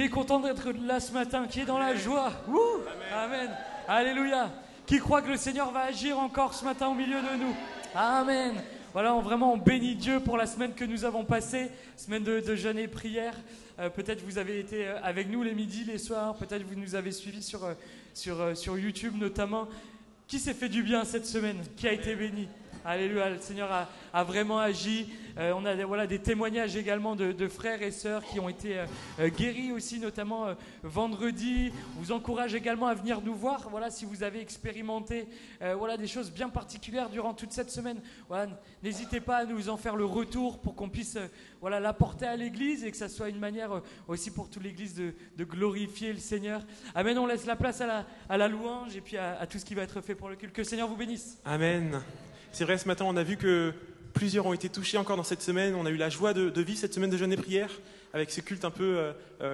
qui est content d'être là ce matin, qui est dans la joie. Amen. Alléluia. Qui croit que le Seigneur va agir encore ce matin au milieu de nous. Amen. Voilà, on bénit Dieu pour la semaine que nous avons passée, semaine de jeûne et prière. Peut-être vous avez été avec nous les midis, les soirs, peut-être vous nous avez suivis sur YouTube notamment. Qui s'est fait du bien cette semaine? Qui a été béni? Alléluia, le Seigneur a vraiment agi. On a des témoignages également de frères et sœurs qui ont été guéris aussi, notamment vendredi. On vous encourage également à venir nous voir. Voilà, si vous avez expérimenté des choses bien particulières durant toute cette semaine. Voilà, n'hésitez pas à nous en faire le retour pour qu'on puisse l'apporter à l'Église et que ça soit une manière aussi pour toute l'Église de glorifier le Seigneur. Amen, on laisse la place à la louange et puis à tout ce qui va être fait pour le culte. Que le Seigneur vous bénisse. Amen. C'est vrai, ce matin, on a vu que plusieurs ont été touchés encore dans cette semaine. On a eu la joie de vivre cette semaine de jeûne et prière avec ce culte un peu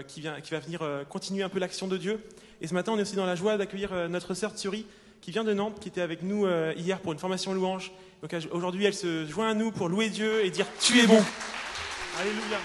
qui va venir continuer un peu l'action de Dieu. Et ce matin, on est aussi dans la joie d'accueillir notre sœur Tsuri qui vient de Nantes, qui était avec nous hier pour une formation louange. Donc aujourd'hui, elle se joint à nous pour louer Dieu et dire « Tu es bon ». Alléluia.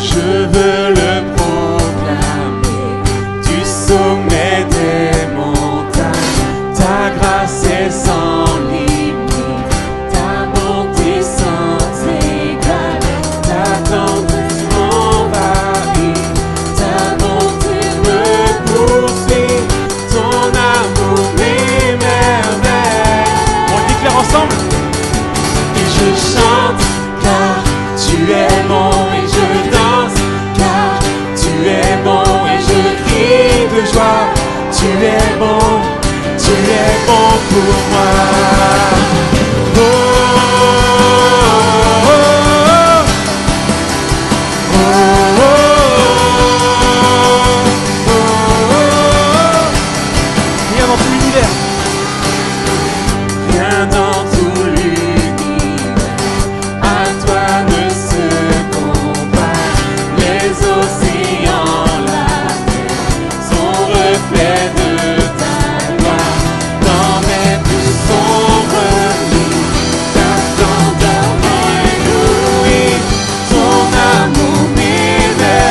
Je veux le proclamer du sommet des montagnes. Ta grâce est sans limite, ta bonté sans égal, ta tendresse m'envahit, ta bonté me poursuit, ton amour m'émerveille. On le déclare ensemble. Et je chante car tu es bon, et je danse car tu es bon, et je crie de joie. Tu es bon pour moi. Oh, oh, oh, oh, oh, oh, oh. Viens dans tout l'univers. Viens dans tout l'univers, à toi ne se compare. Les océans, la terre, sont reflets de ta gloire. Dans mes plus sombres nuits, ta splendeur m'éblouit, ton amour m'émerveille.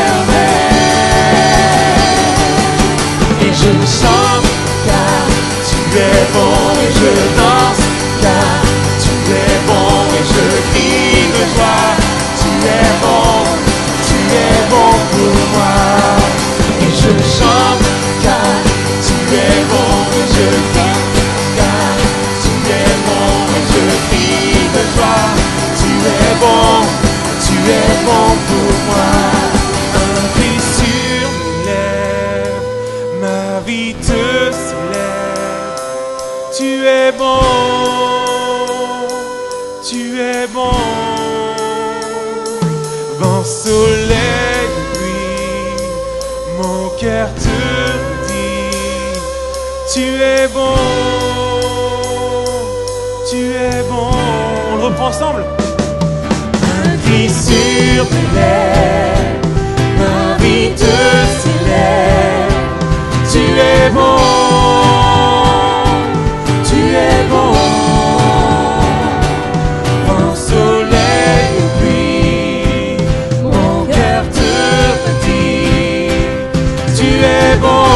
Et je chante car tu es bon, et je danse car tu es bon, et je crie de joie. Tu es bon pour moi. Et je chante car tu es bon, et je danse car tu es bon, et je crie de joie. Tu es bon pour moi. Un cri sur mes lèvres, ma vie te célèbre. Tu es bon, tu es bon. Vent, soleil, pluie, mon cœur te dit. Tu es bon, tu es bon. On le reprend ensemble. Un cri sur mes lèvres, ma vie te célèbre. Tu es bon, tu es bon. Vent, soleil ou pluie, mon cœur te dit. Tu es bon,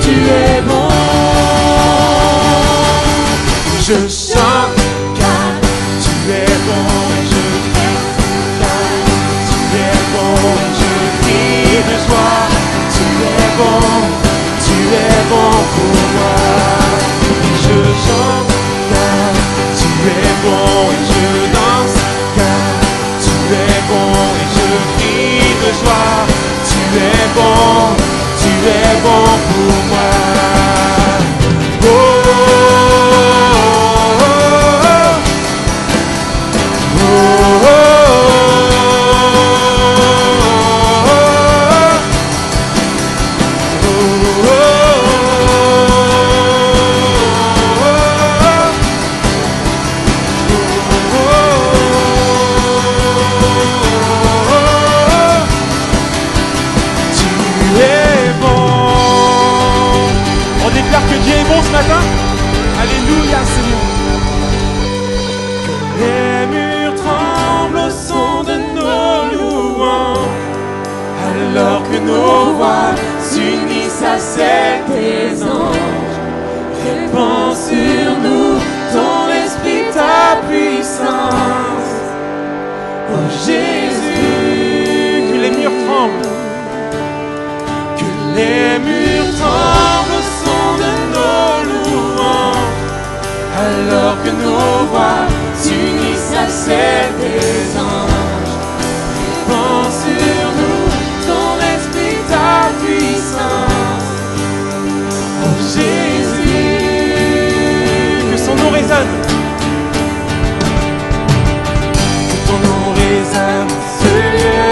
tu es bon. Je chante car tu es bon, et je danse car tu es bon, et je crie de joie. Tu es bon pour moi. Et je chante car tu es bon, et je danse car tu es bon, et je crie de joie. Tu es bon pour moi. Oh, oh, oh, oh, oh. nos voix s'unissent à celles des anges, répands sur nous ton esprit, ta puissance. Oh Jésus, Que les murs tremblent. que les murs tremblent au son de nos louanges, alors que nos voix s'unissent à celles des anges. Répands sur nous ton esprit, ta puissance. Oh Jésus, Que son nom résonne. que ton nom résonne en ce lieu.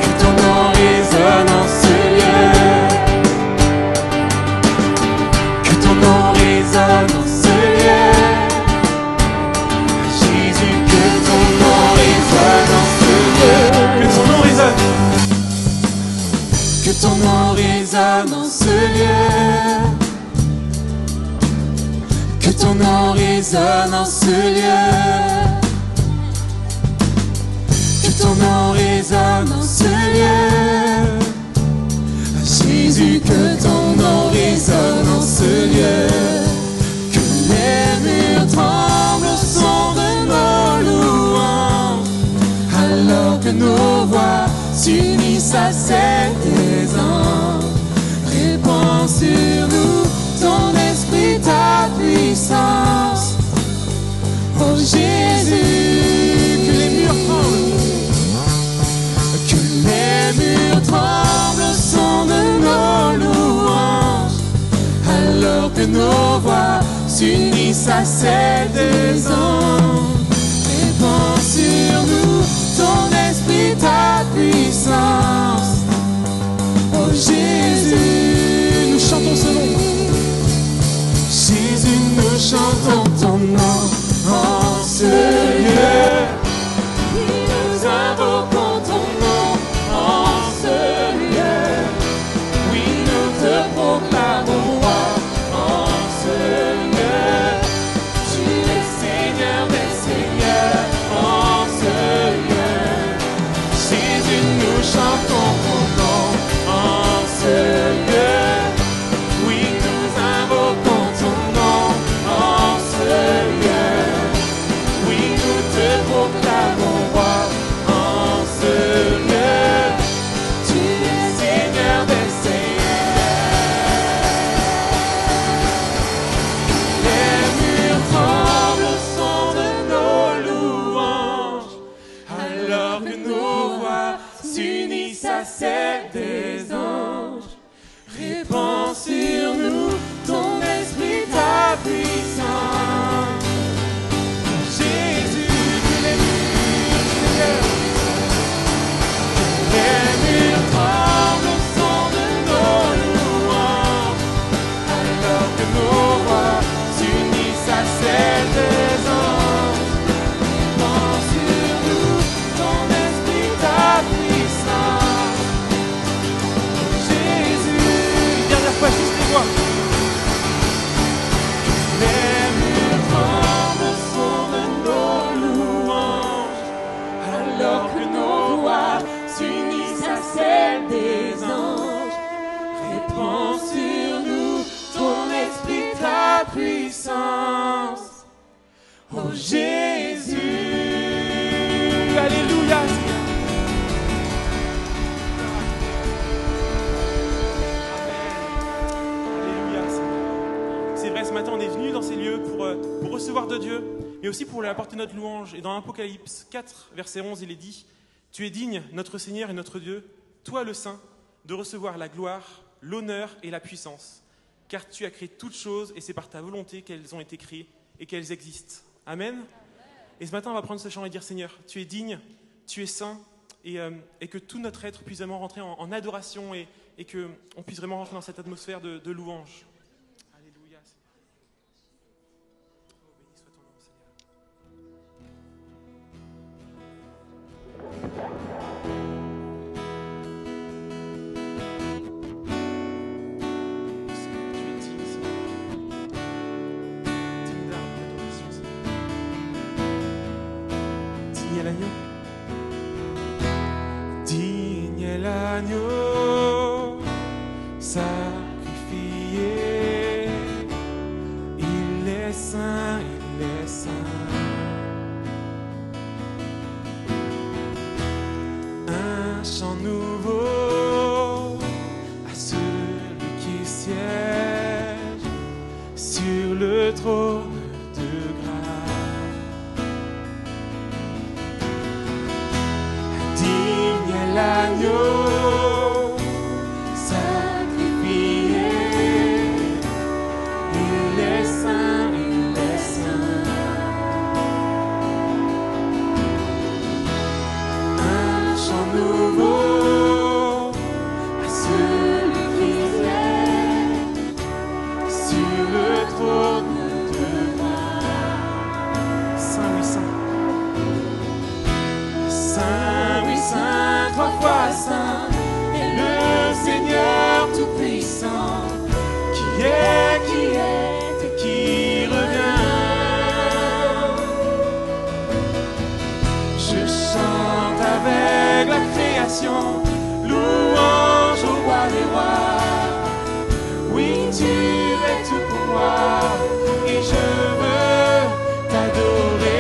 Que ton nom résonne en ce lieu. Que ton nom résonne en ce lieu. Jésus, que ton nom résonne en ce lieu. Que son nom résonne. Que ton nom résonne en ce lieu. Que ton nom résonne en ce lieu. Que ton nom résonne en ce lieu. Jésus, que ton nom résonne en ce lieu. Que les murs tremblent au son de nos louanges, alors que nos voix s'unissent à celles des anges. Répands sur nous ton esprit, ta puissance. Oh Jésus, que les murs tremblent. Que les murs tremblent au son de nos louanges, alors que nos voix s'unissent à celles des anges. Répands sur nous ton esprit, ta puissance. Oh Jésus, nous chantons ce nom. Jésus, nous chantons ton nom en ce lieu. Nous invoquons ton nom en ce lieu. Oui, nous te proclamons roi en ce lieu. Tu es Seigneur des seigneurs en ce lieu. Jésus, nous chantons ton nom en ce lieu. Oui, nous invoquons ton nom en ce lieu. Oui, nous te proclamons roi en ce lieu. Tu es Seigneur des seigneurs. Les murs tremblent au son de nos louanges, alors que nos voix s'unissent à celles des anges. Répands sur nous ton esprit, ta puissance. Jésus, que les murs tremblent au son de nos louanges, alors que nos voix s'unissent à celles des anges. Répands sur nous ton esprit, ta puissance. Jésus, Une dernière fois, juste les voix. les murs tremblent au son de nos louanges, alors que nos voix s'unissent à celles des anges. Répands sur nous ton esprit, ta puissance. Oh Jésus, Alléluia. Alléluia. C'est vrai, ce matin, on est venu dans ces lieux pour recevoir de Dieu, mais aussi pour lui apporter notre louange. Et dans Apocalypse 4, verset 11, il est dit « Tu es digne, notre Seigneur et notre Dieu, toi le Saint, de recevoir la gloire, l'honneur et la puissance, car tu as créé toutes choses et c'est par ta volonté qu'elles ont été créées et qu'elles existent. » Amen. Et ce matin, on va prendre ce chant et dire « Seigneur, tu es digne, tu es saint, et que tout notre être puisse vraiment rentrer en adoration et qu'on puisse vraiment rentrer dans cette atmosphère de louange. » Alléluia. Oh, béni soit ton nom, Seigneur. Seigneur, tu es digne, Seigneur. Digne d'adoration, Seigneur. Digne à l'agneau. l'agneau sacrifié. Il est saint, il est saint. Un chant nouveau à celui qui siège sur le trône de grâce. Digne est l'agneau sacrifié. Il est saint, il est saint. Un chant nouveau à celui qui siège sur le trône de grâce. Saint, oui, saint. Saint, oui, saint, trois fois saint, est le Seigneur tout-puissant, qui est et qui revient. Je chante avec la création, louange au roi des rois. Oui, tu es tout pour moi, et je veux t'adorer.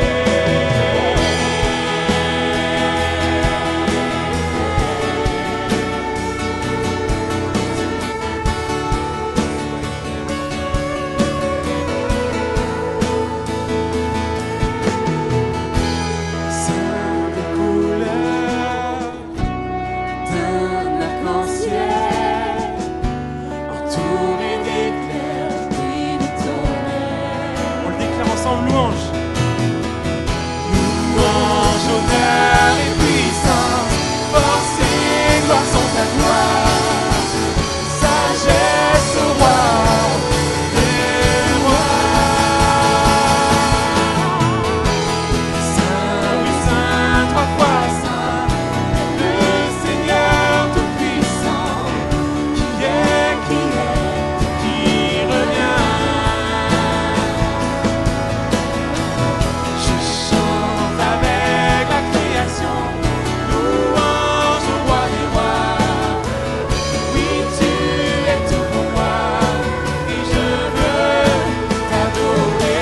Saint des couleurs d'un arc-en-ciel, entouré d'éclairs puis de tonnerre. On le déclare ensemble, louange. Louange, honneur et puissance, force et gloire sont à toi. Sagesse au roi des rois. Saint, oui, saint, trois fois saint, le Seigneur tout-puissant, qui est, qui revient. Je chante avec la création, louange au roi des rois. Oui, tu es tout pour moi, et je veux t'adorer.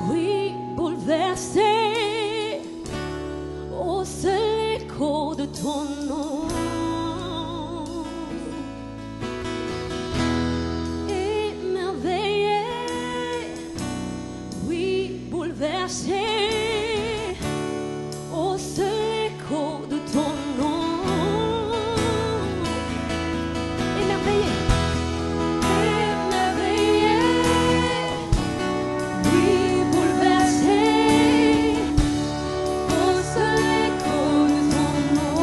Oui, bouleversé au seul écho de ton nom. Émerveillé, oui, bouleversé au seul écho de ton nom. Émerveillé. Émerveillé, oui, bouleversé au seul écho de ton nom.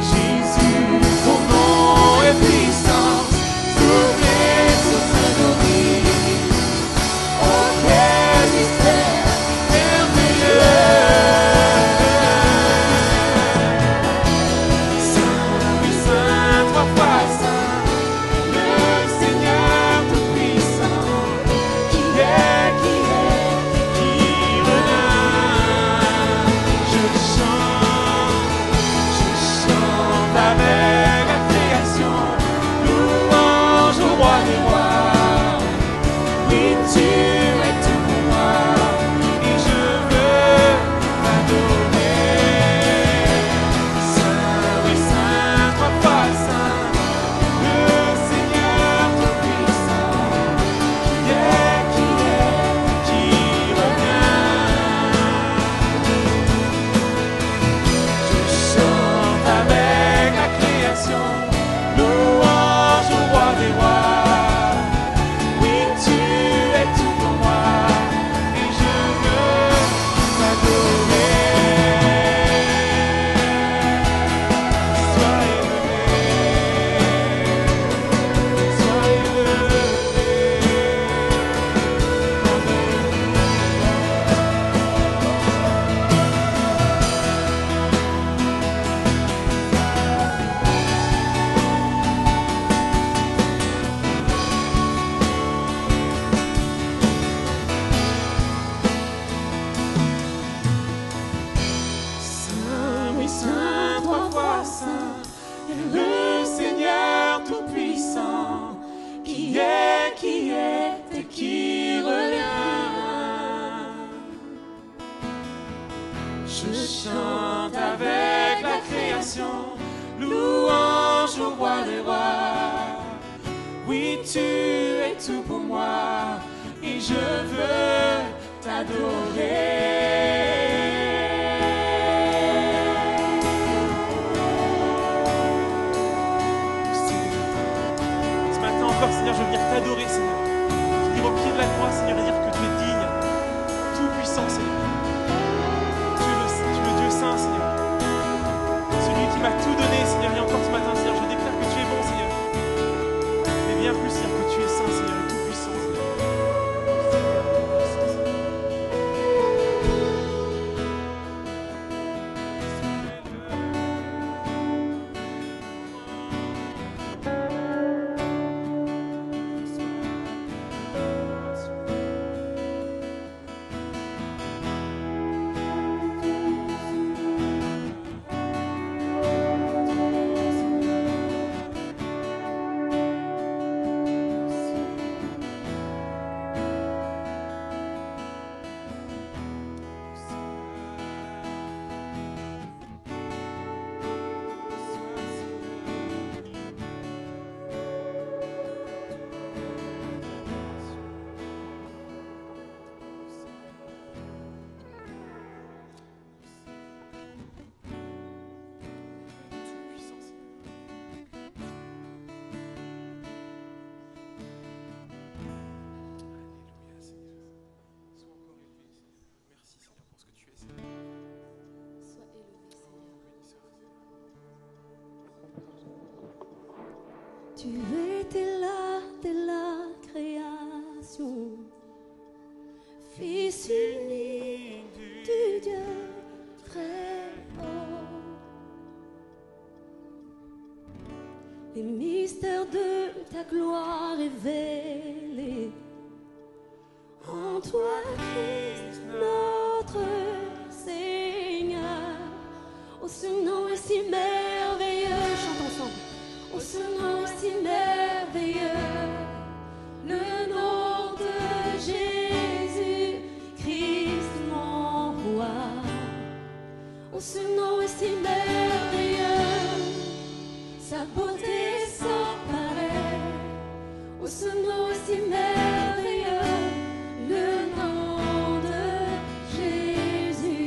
Jésus, ton nom est puissant, soufflé sur Saint-Denis. qui est et qui revient. Je chante avec la création, louange au roi des rois. Oui, tu es tout pour moi et je veux t'adorer. Ce matin encore, Seigneur, je veux venir t'adorer, Seigneur. Venir au pied de la croix, Seigneur, et dire que tu es digne, tout puissant, Seigneur. Tu es le Dieu saint, Seigneur. Celui qui m'a tout donné, Seigneur, et encore ce matin, Seigneur, je déclare que tu es bon, Seigneur. Mais bien plus, Seigneur, que tu es saint, Seigneur, et tout puissant, Seigneur. Tu étais là dès la création, Fils unique du Dieu très haut. Les mystères de ta gloire révélés en toi, Christ, notre Seigneur. Oh, ce nom est si merveilleux, chante ensemble. Oh, ce nom est si merveilleux, le nom de Jésus, Christ mon roi. Oh, ce nom est si merveilleux, sa beauté est sans pareil. Oh, ce nom est si merveilleux, le nom de Jésus.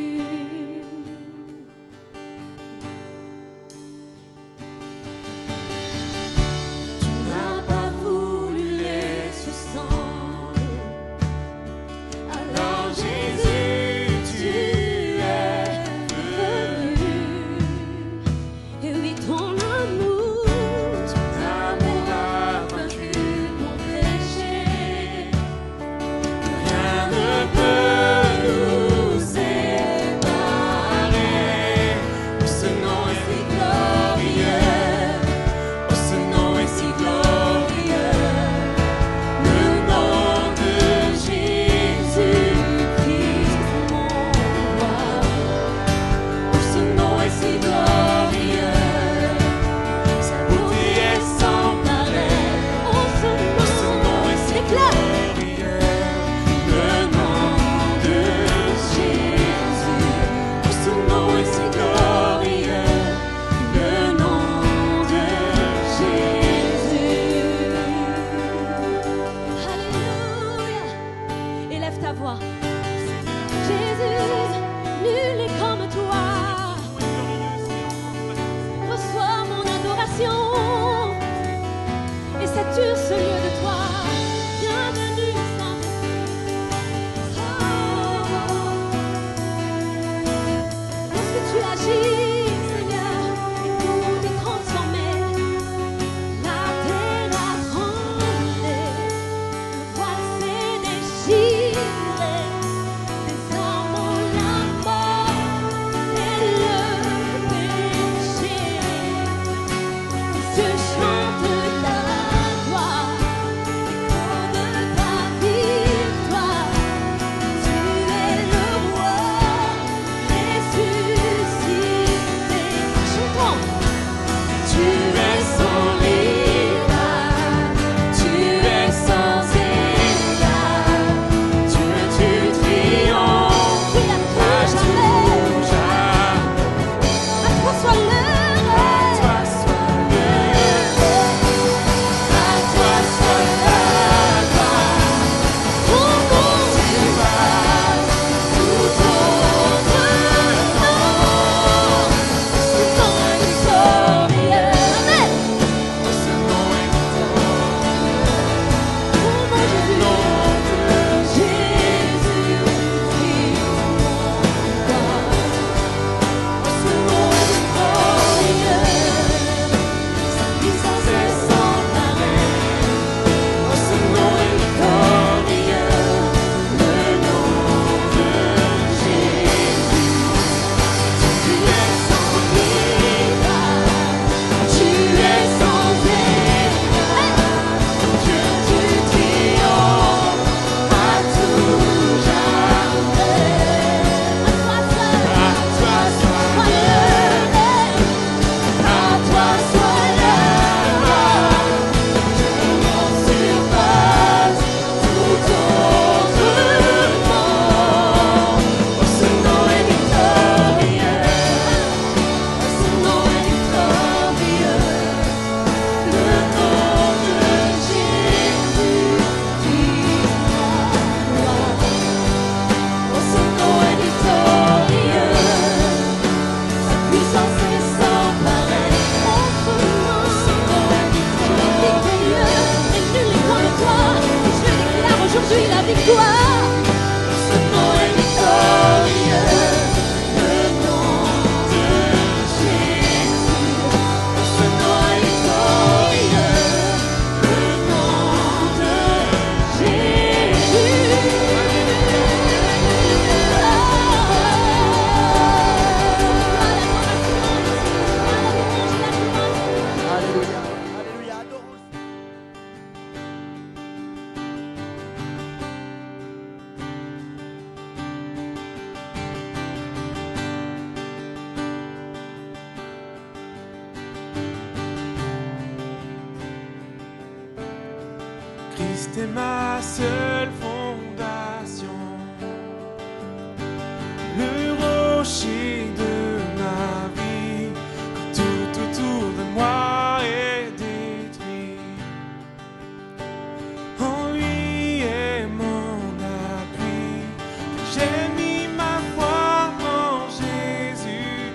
Je chante ta gloire. Christ est ma seule fondation, le rocher de ma vie, quand tout autour de moi est détruit. En lui est mon appui, j'ai mis ma foi en Jésus.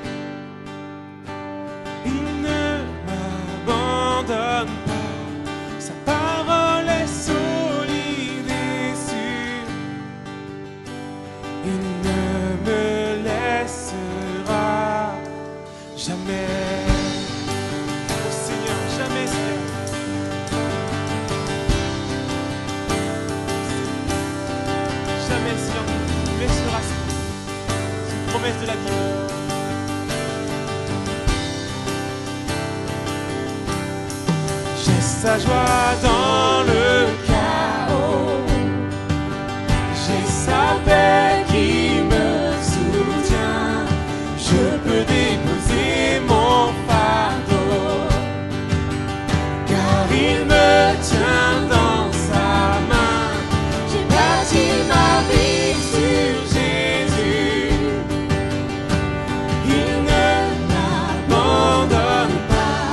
Il ne m'abandonne pas, sa parole est solide et sûre. Il ne me laissera jamais. Oh Seigneur, jamais Seigneur. Jamais Seigneur, tu me laisseras. C'est une promesse de la Bible. J'ai sa joie dans le chaos, j'ai sa paix qui me soutient. Je peux déposer mon fardeau, car il me tient dans sa main. J'ai bâti ma vie sur Jésus. Il ne m'abandonne pas,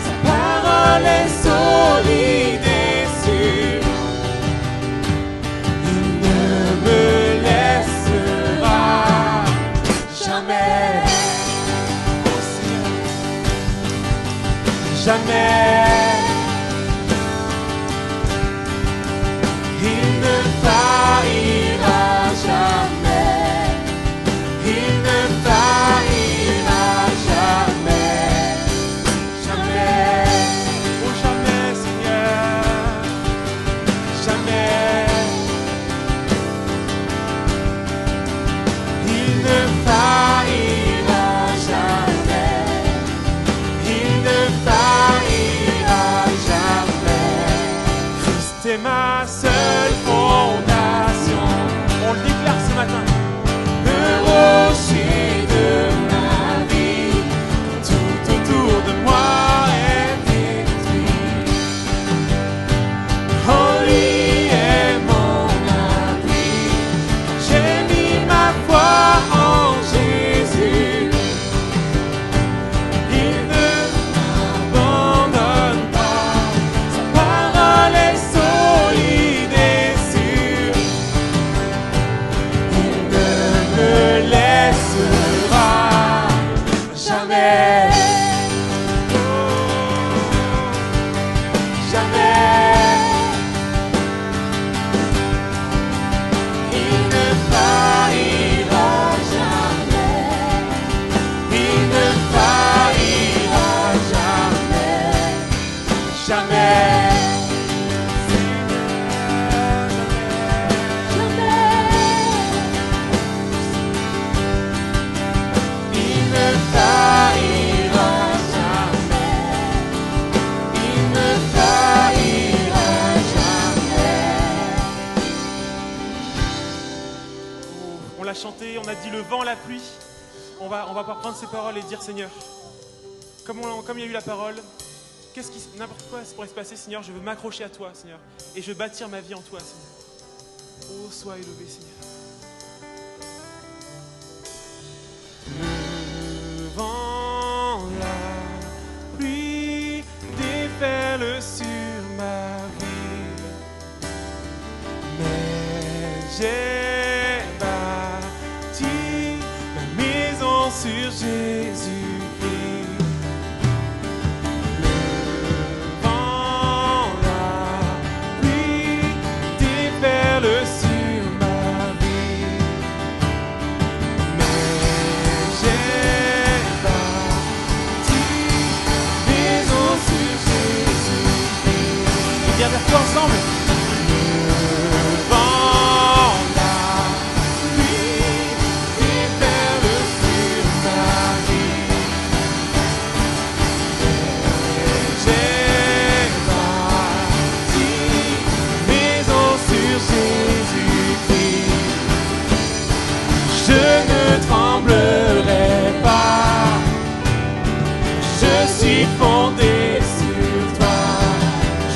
sa parole est solide et sûre. Il ne me laissera jamais. Oh Seigneur, jamais. Il ne faillira jamais. Il ne faillira jamais. Jamais. Oh jamais Seigneur. Jamais. Il ne faillira jamais. Il ne faillira jamais. Christ est ma seule fondation. On le déclare ce matin. Le rocher de ma vie, quand tout autour de moi est détruit. En lui est mon appui, j'ai mis ma foi en Jésus. Il ne m'abandonne pas, sa parole est solide et sûre. Il ne me laissera jamais. Jamais. Il ne faillira jamais. Il ne faillira jamais. Jamais. Il ne faillira jamais. Il ne faillira jamais. On l'a chanté, on a dit le vent, la pluie. On va pas prendre ces paroles et dire Seigneur, comme il y a eu la parole, n'importe quoi pourrait se passer, Seigneur, je veux m'accrocher à toi, Seigneur, et je veux bâtir ma vie en toi, Seigneur. Oh, sois élevé, Seigneur. Le vent, la pluie déferle sur ma vie, mais j'ai bâti ma maison sur Jésus-Christ. Le vent, la pluie déferle sur ma vie, mais j'ai bâti maison sur Jésus-Christ. Et bien vers toi ensemble. Le vent, la pluie déferle sur ma vie, mais j'ai bâti maison sur Jésus-Christ. Je ne tremblerai pas, je suis fondé sur toi.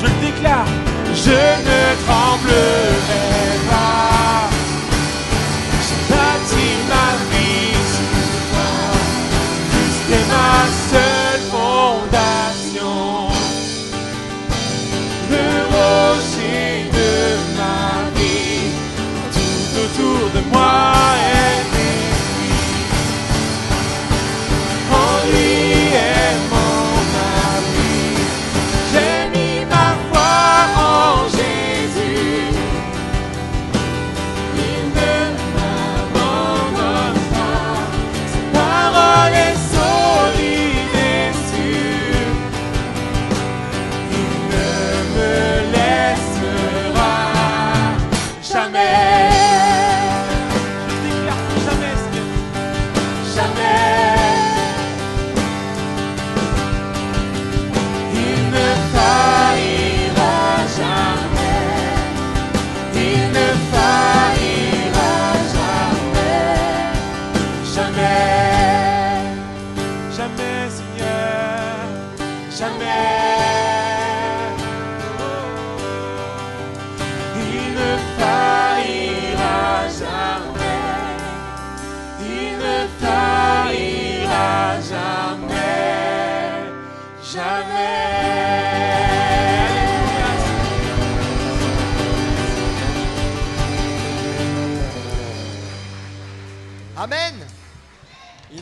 Je le déclare, je ne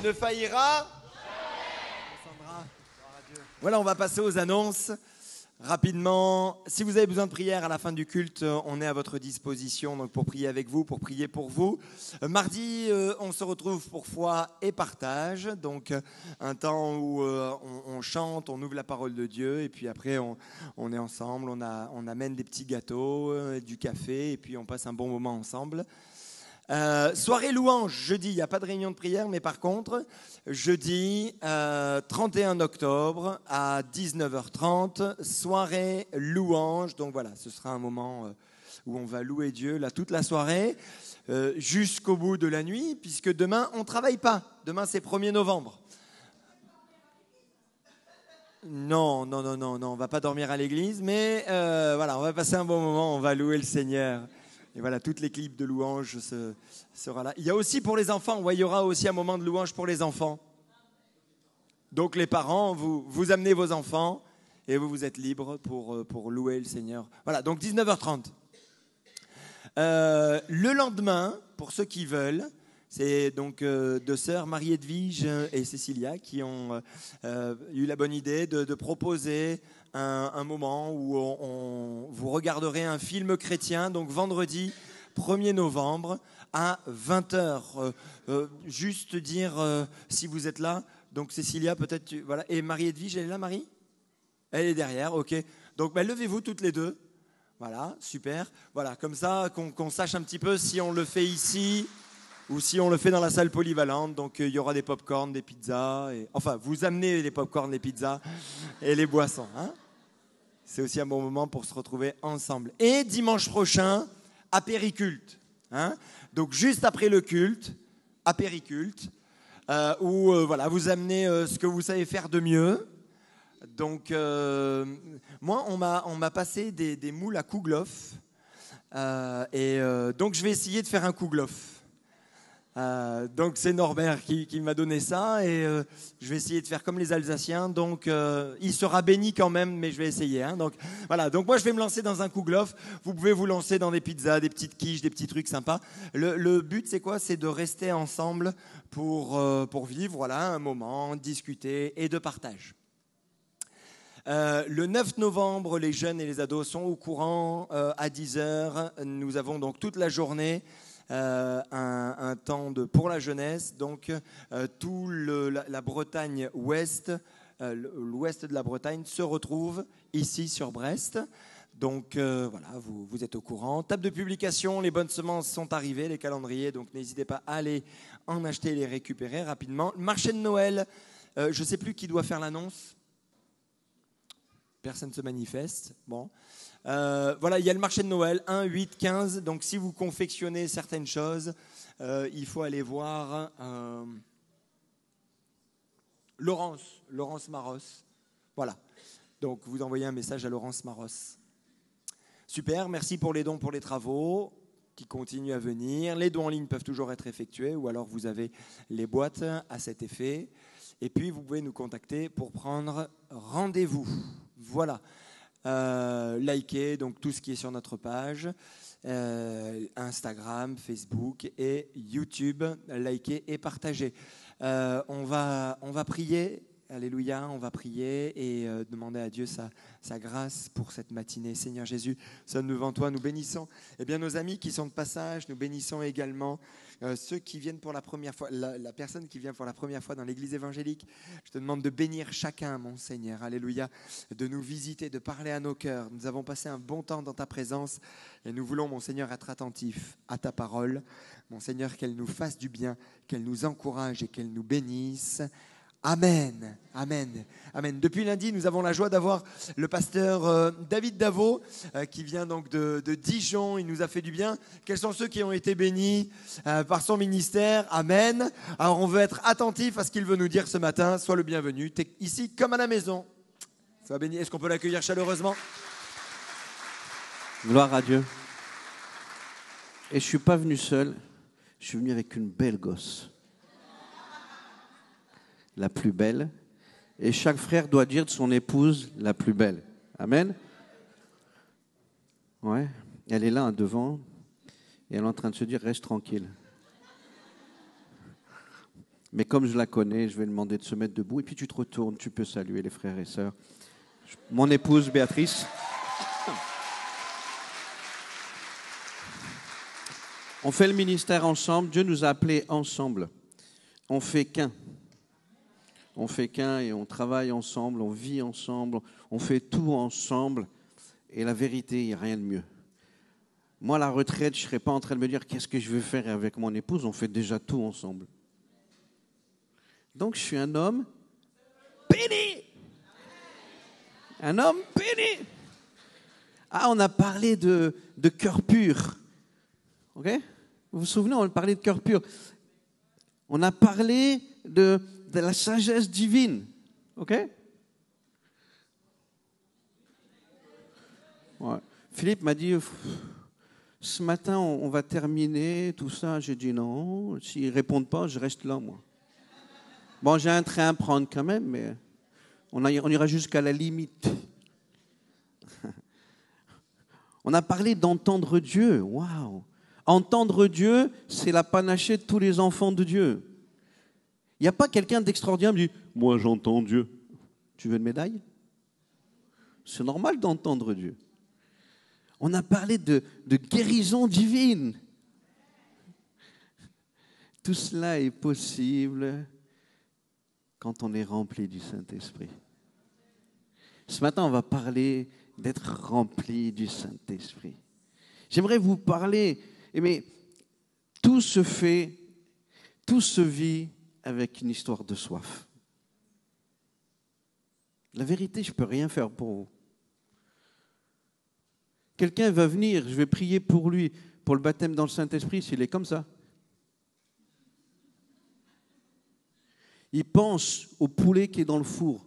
ne faillira. Voilà, on va passer aux annonces. Rapidement, si vous avez besoin de prière à la fin du culte, on est à votre disposition donc pour prier avec vous, pour prier pour vous. Mardi, on se retrouve pour foi et partage, donc un temps où on chante, on ouvre la parole de Dieu et puis après on est ensemble, on amène des petits gâteaux, du café et puis on passe un bon moment ensemble. Soirée louange, jeudi, il n'y a pas de réunion de prière, mais par contre, jeudi 31 octobre à 19h30, soirée louange. Donc voilà, ce sera un moment où on va louer Dieu là, toute la soirée, jusqu'au bout de la nuit, puisque demain, on ne travaille pas. Demain, c'est 1er novembre. Non, on ne va pas dormir à l'église, mais voilà, on va passer un bon moment, on va louer le Seigneur. Et voilà, toute l'équipe de louange sera là. Il y a aussi pour les enfants, il y aura aussi un moment de louange pour les enfants. Donc les parents, vous amenez vos enfants et vous êtes libres pour louer le Seigneur. Voilà, donc 19h30. Le lendemain, pour ceux qui veulent, c'est donc deux sœurs, Marie-Edwige et Cécilia, qui ont eu la bonne idée de proposer un moment où vous regarderez un film chrétien, donc vendredi 1er novembre à 20h. Juste dire si vous êtes là. Donc Cécilia, peut-être, voilà. Et Marie-Edwige, elle est là, Marie ? Elle est derrière, ok. Donc levez-vous toutes les deux. Voilà, super. Voilà, comme ça, qu'on sache un petit peu si on le fait ici ou si on le fait dans la salle polyvalente. Donc il y aura des pop-corn, des pizzas. Enfin, vous amenez les pop-corn, les pizzas et les boissons, hein ? C'est aussi un bon moment pour se retrouver ensemble. Et dimanche prochain, apériculte. Hein ? Donc juste après le culte, apériculte, où voilà, vous amenez ce que vous savez faire de mieux. Donc moi, on m'a passé des moules à kouglof. Donc je vais essayer de faire un kouglof. Donc c'est Norbert qui m'a donné ça et je vais essayer de faire comme les Alsaciens. Donc il sera béni quand même, mais je vais essayer. Hein. Donc voilà. Donc moi je vais me lancer dans un kouglof. Vous pouvez vous lancer dans des pizzas, des petites quiches, des petits trucs sympas. Le but c'est quoi ? C'est de rester ensemble pour vivre voilà un moment, discuter et de partage. Le 9 novembre, les jeunes et les ados sont au courant à 10h. Nous avons donc toute la journée. Un temps pour la jeunesse, donc tout la Bretagne ouest, l'ouest de la Bretagne se retrouve ici sur Brest. Donc voilà, vous êtes au courant. Table de publication, les bonnes semences sont arrivées, les calendriers, donc n'hésitez pas à aller en acheter et les récupérer rapidement. Le marché de Noël, je ne sais plus qui doit faire l'annonce. Personne ne se manifeste. Bon. Voilà, il y a le marché de Noël, 1, 8, 15. Donc, si vous confectionnez certaines choses, il faut aller voir Laurence Maros. Voilà. Donc, vous envoyez un message à Laurence Maros. Super, merci pour les dons pour les travaux qui continuent à venir. Les dons en ligne peuvent toujours être effectués ou alors vous avez les boîtes à cet effet. Et puis, vous pouvez nous contacter pour prendre rendez-vous. Voilà. Likez donc tout ce qui est sur notre page, Instagram, Facebook et YouTube. Likez et partagez. On va prier. Alléluia, on va prier et demander à Dieu sa grâce pour cette matinée. Seigneur Jésus, sommes devant toi, nous bénissons nos amis qui sont de passage, nous bénissons également ceux qui viennent pour la première fois, la personne qui vient pour la première fois dans l'église évangélique. Je te demande de bénir chacun, mon Seigneur, alléluia, de nous visiter, de parler à nos cœurs. Nous avons passé un bon temps dans ta présence et nous voulons, mon Seigneur, être attentifs à ta parole. Mon Seigneur, qu'elle nous fasse du bien, qu'elle nous encourage et qu'elle nous bénisse. Amen, amen, amen. Depuis lundi, nous avons la joie d'avoir le pasteur David Davot qui vient donc de Dijon. Il nous a fait du bien. Quels sont ceux qui ont été bénis par son ministère? Amen. Alors on veut être attentif à ce qu'il veut nous dire ce matin. Sois le bienvenu. Tu es ici comme à la maison. Sois béni. Est-ce qu'on peut l'accueillir chaleureusement? Gloire à Dieu. Et je ne suis pas venu seul. Je suis venu avec une belle gosse. La plus belle, et chaque frère doit dire de son épouse la plus belle. Amen. Ouais, elle est là devant, et elle est en train de se dire reste tranquille. Mais comme je la connais, je vais demander de se mettre debout. Et puis tu te retournes, tu peux saluer les frères et sœurs. Mon épouse Béatrice. On fait le ministère ensemble. Dieu nous a appelés ensemble. On fait qu'un. On fait qu'un et on travaille ensemble, on vit ensemble, on fait tout ensemble. Et la vérité, il n'y a rien de mieux. Moi, à la retraite, je ne serais pas en train de me dire qu'est-ce que je veux faire avec mon épouse. On fait déjà tout ensemble. Donc, je suis un homme béni. Un homme béni. Ah, on a parlé de cœur pur. OK ? Vous vous souvenez, on a parlé de cœur pur. On a parlé de la sagesse divine. OK ? Ouais. Philippe m'a dit, ce matin, on va terminer, tout ça. J'ai dit non. S'ils ne répondent pas, je reste là, moi. Bon, j'ai un train à prendre quand même, mais on ira jusqu'à la limite. On a parlé d'entendre Dieu. Waouh! Entendre Dieu, c'est la panachée de tous les enfants de Dieu. Il n'y a pas quelqu'un d'extraordinaire qui me dit « Moi, j'entends Dieu. » Tu veux une médaille? C'est normal d'entendre Dieu. On a parlé de guérison divine. Tout cela est possible quand on est rempli du Saint-Esprit. Ce matin, on va parler d'être rempli du Saint-Esprit. J'aimerais vous parler, mais tout se vit avec une histoire de soif. La vérité, je ne peux rien faire pour vous. Quelqu'un va venir, je vais prier pour lui, pour le baptême dans le Saint-Esprit, s'il est comme ça. Il pense au poulet qui est dans le four.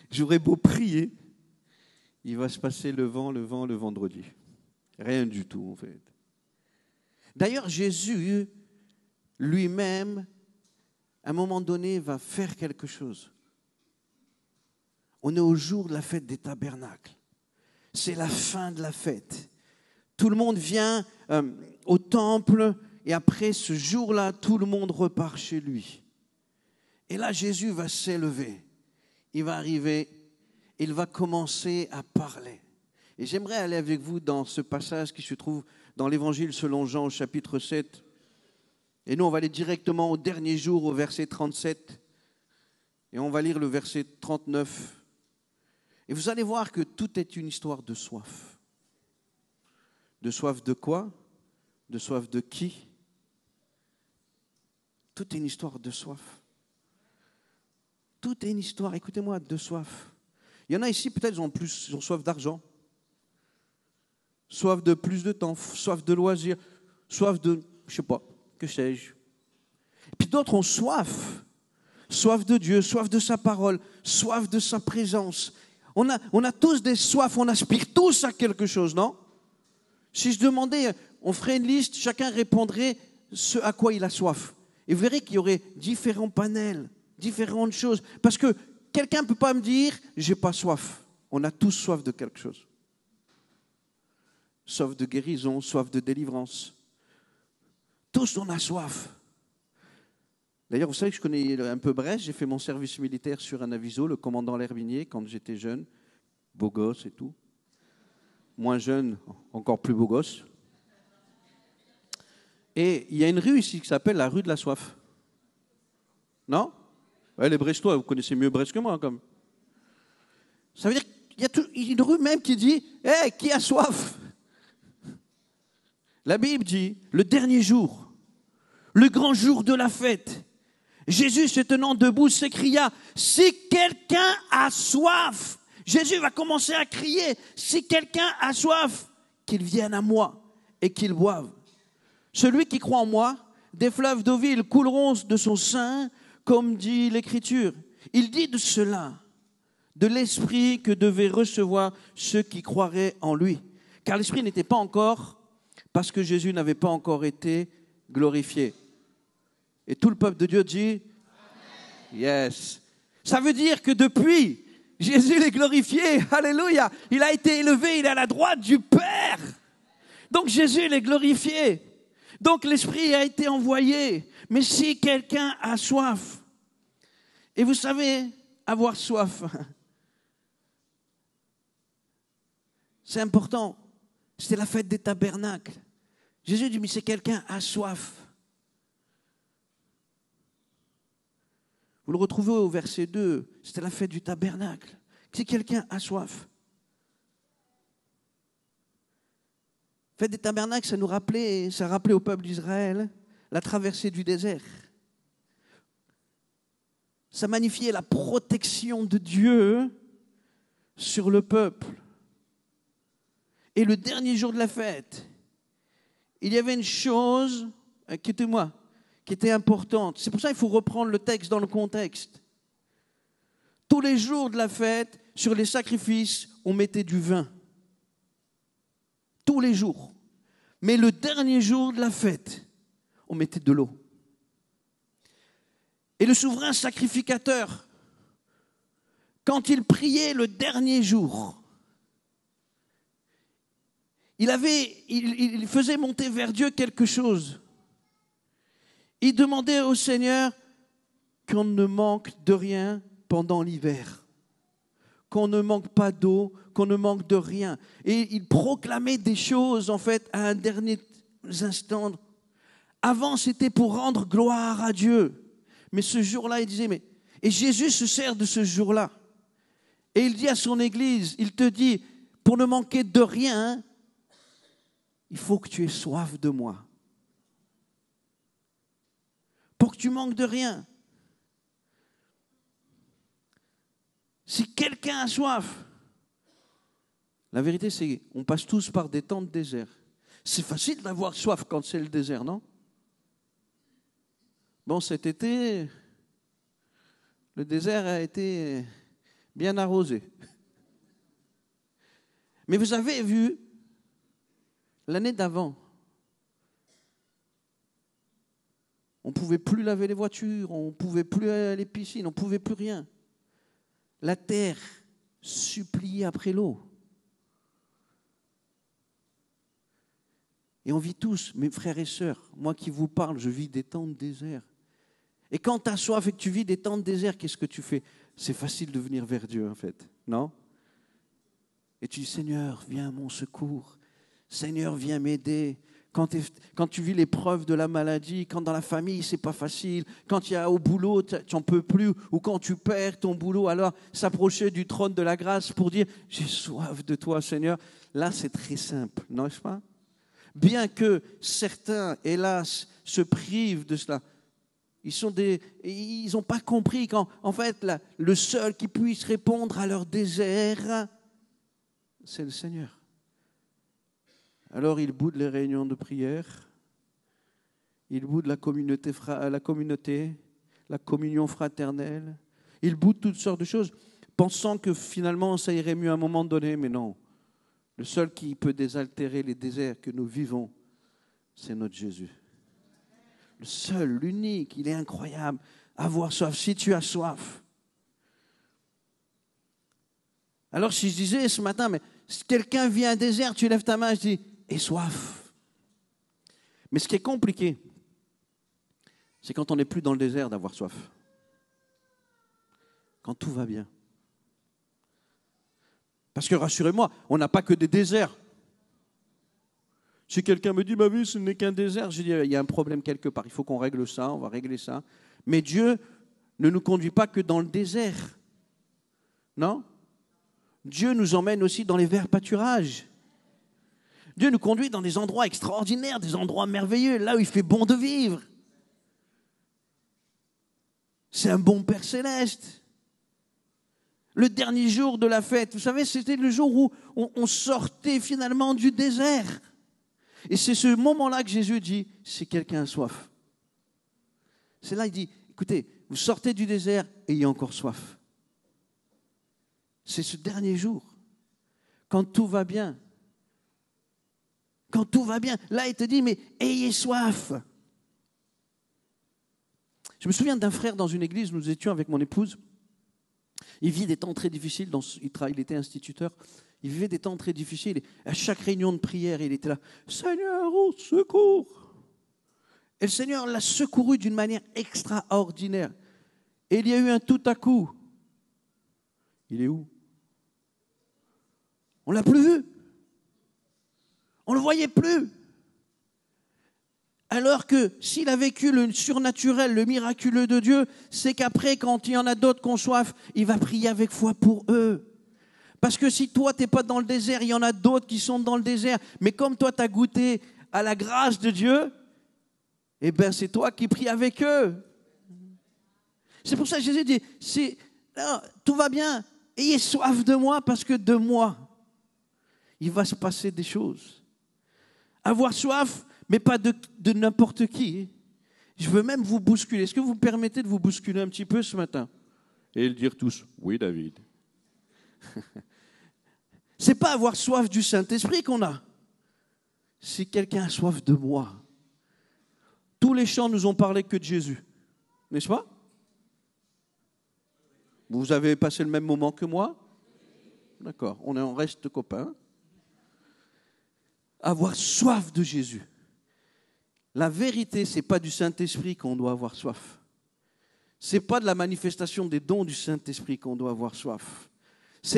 J'aurais beau prier, il va se passer le vent le vendredi. Rien du tout, en fait. D'ailleurs, Jésus, lui-même, à un moment donné, va faire quelque chose. On est au jour de la fête des tabernacles. C'est la fin de la fête. Tout le monde vient au temple et après ce jour-là, tout le monde repart chez lui. Et là, Jésus va s'élever. Il va arriver, il va commencer à parler. Et j'aimerais aller avec vous dans ce passage qui se trouve dans l'Évangile selon Jean au chapitre 7. Et nous, on va aller directement au dernier jour, au verset 37. Et on va lire le verset 39. Et vous allez voir que tout est une histoire de soif. De soif de quoi? De soif de qui? Tout est une histoire de soif. Tout est une histoire, écoutez-moi, de soif. Il y en a ici, peut-être, ils ont soif d'argent, soif de plus de temps, soif de loisirs, soif de, je ne sais pas, que sais-je. Puis d'autres ont soif de Dieu, soif de sa parole, soif de sa présence. On a tous des soifs, on aspire tous à quelque chose, non? Si je demandais, on ferait une liste, chacun répondrait ce à quoi il a soif. Et vous verrez qu'il y aurait différents panels, différentes choses. Parce que quelqu'un ne peut pas me dire, j'ai pas soif. On a tous soif de quelque chose. Soif de guérison, soif de délivrance. Tous on a soif. D'ailleurs, vous savez que je connais un peu Brest. J'ai fait mon service militaire sur un aviso, le commandant L'Herbinier, quand j'étais jeune. Beau gosse et tout. Moins jeune, encore plus beau gosse. Et il y a une rue ici qui s'appelle la rue de la soif. Non? Ouais, les Brestois, vous connaissez mieux Brest que moi, comme. Ça veut dire qu'il y a une rue même qui dit « Hé, qui a soif ?» La Bible dit, le dernier jour, le grand jour de la fête, Jésus se tenant debout s'écria, « Si quelqu'un a soif !» Jésus va commencer à crier, « Si quelqu'un a soif, qu'il vienne à moi et qu'il boive. Celui qui croit en moi, des fleuves d'eau vive couleront de son sein, comme dit l'Écriture. » Il dit de cela, de l'Esprit que devaient recevoir ceux qui croiraient en lui. Car l'Esprit n'était pas encore, parce que Jésus n'avait pas encore été glorifié. Et tout le peuple de Dieu dit « Yes ». Ça veut dire que depuis, Jésus est glorifié, alléluia. Il a été élevé, il est à la droite du Père. Donc Jésus il est glorifié. Donc l'Esprit a été envoyé. Mais si quelqu'un a soif, et vous savez, avoir soif, c'est important. C'était la fête des tabernacles. Jésus dit, mais si quelqu'un a soif. Vous le retrouvez au verset 2, c'était la fête du tabernacle. Si quelqu'un a soif. Fête des tabernacles, ça rappelait au peuple d'Israël la traversée du désert. Ça magnifiait la protection de Dieu sur le peuple. Et le dernier jour de la fête, il y avait une chose, écoutez-moi, qui était importante. C'est pour ça qu'il faut reprendre le texte dans le contexte. Tous les jours de la fête, sur les sacrifices, on mettait du vin. Tous les jours. Mais le dernier jour de la fête, on mettait de l'eau. Et le souverain sacrificateur, quand il priait le dernier jour, il faisait monter vers Dieu quelque chose. Il demandait au Seigneur qu'on ne manque de rien pendant l'hiver, qu'on ne manque pas d'eau, qu'on ne manque de rien. Et il proclamait des choses, en fait, à un dernier instant. Avant, c'était pour rendre gloire à Dieu. Mais ce jour-là, il disait, et Jésus se sert de ce jour-là. Et il dit à son Église, il te dit, pour ne manquer de rien, il faut que tu aies soif de moi. Pour que tu manques de rien. Si quelqu'un a soif, la vérité c'est qu'on passe tous par des temps de désert. C'est facile d'avoir soif quand c'est le désert, non? Bon, cet été, le désert a été bien arrosé. Mais vous avez vu, l'année d'avant, on ne pouvait plus laver les voitures, on ne pouvait plus aller à les piscines, on ne pouvait plus rien. La terre suppliait après l'eau. Et on vit tous, mes frères et sœurs, moi qui vous parle, je vis des temps de désert. Et quand tu as soif et que tu vis des temps de désert, qu'est-ce que tu fais? C'est facile de venir vers Dieu, en fait, non? Et tu dis, Seigneur, viens à mon secours. Seigneur, viens m'aider. Quand tu vis l'épreuve de la maladie, quand dans la famille, c'est pas facile, quand il y a au boulot, tu n'en peux plus, ou quand tu perds ton boulot, alors s'approcher du trône de la grâce pour dire, j'ai soif de toi, Seigneur. Là, c'est très simple, n'est-ce pas? Bien que certains, hélas, se privent de cela, ils n'ont pas compris qu'en fait, le seul qui puisse répondre à leur désert, c'est le Seigneur. Alors, ils boudent les réunions de prière, ils boudent la communauté, la communion fraternelle, ils boudent toutes sortes de choses, pensant que finalement, ça irait mieux à un moment donné, mais non. Le seul qui peut désaltérer les déserts que nous vivons, c'est notre Jésus. Le seul, l'unique, il est incroyable. Avoir soif, si tu as soif. Alors si je disais ce matin, mais si quelqu'un vit un désert, tu lèves ta main, je dis, aie soif. Mais ce qui est compliqué, c'est quand on n'est plus dans le désert d'avoir soif. Quand tout va bien. Parce que rassurez-moi, on n'a pas que des déserts. Si quelqu'un me dit, ma vie, ce n'est qu'un désert, je dis, il y a un problème quelque part, il faut qu'on règle ça, on va régler ça. Mais Dieu ne nous conduit pas que dans le désert. Non? Dieu nous emmène aussi dans les verts pâturages. Dieu nous conduit dans des endroits extraordinaires, des endroits merveilleux, là où il fait bon de vivre. C'est un bon Père céleste. Le dernier jour de la fête, vous savez, c'était le jour où on sortait finalement du désert. Et c'est ce moment-là que Jésus dit, si quelqu'un a soif. C'est là, il dit, écoutez, vous sortez du désert et il y a encore soif. C'est ce dernier jour, quand tout va bien. Quand tout va bien, là il te dit, mais ayez soif. Je me souviens d'un frère dans une église, nous étions avec mon épouse. Il vit des temps très difficiles, il était instituteur. Il vivait des temps très difficiles. À chaque réunion de prière, il était là, Seigneur, au secours. Et le Seigneur l'a secouru d'une manière extraordinaire. Et il y a eu un tout à coup. Il est où? On ne l'a plus vu. On ne le voyait plus. Alors que s'il a vécu le surnaturel, le miraculeux de Dieu, c'est qu'après, quand il y en a d'autres qui ont soif, il va prier avec foi pour eux. Parce que si toi, tu n'es pas dans le désert, il y en a d'autres qui sont dans le désert. Mais comme toi, tu as goûté à la grâce de Dieu, eh bien, c'est toi qui pries avec eux. C'est pour ça que Jésus dit, non, tout va bien, ayez soif de moi, parce que de moi, il va se passer des choses. Avoir soif, mais pas de n'importe qui. Je veux même vous bousculer. Est-ce que vous me permettez de vous bousculer un petit peu ce matin? Et ils dirent tous, oui David. C'est pas avoir soif du Saint-Esprit qu'on a. Si quelqu'un a soif de moi. Tous les chants nous ont parlé que de Jésus. N'est-ce pas? Vous avez passé le même moment que moi? D'accord, on reste copains. Avoir soif de Jésus. La vérité, ce n'est pas du Saint-Esprit qu'on doit avoir soif. Ce n'est pas de la manifestation des dons du Saint-Esprit qu'on doit avoir soif.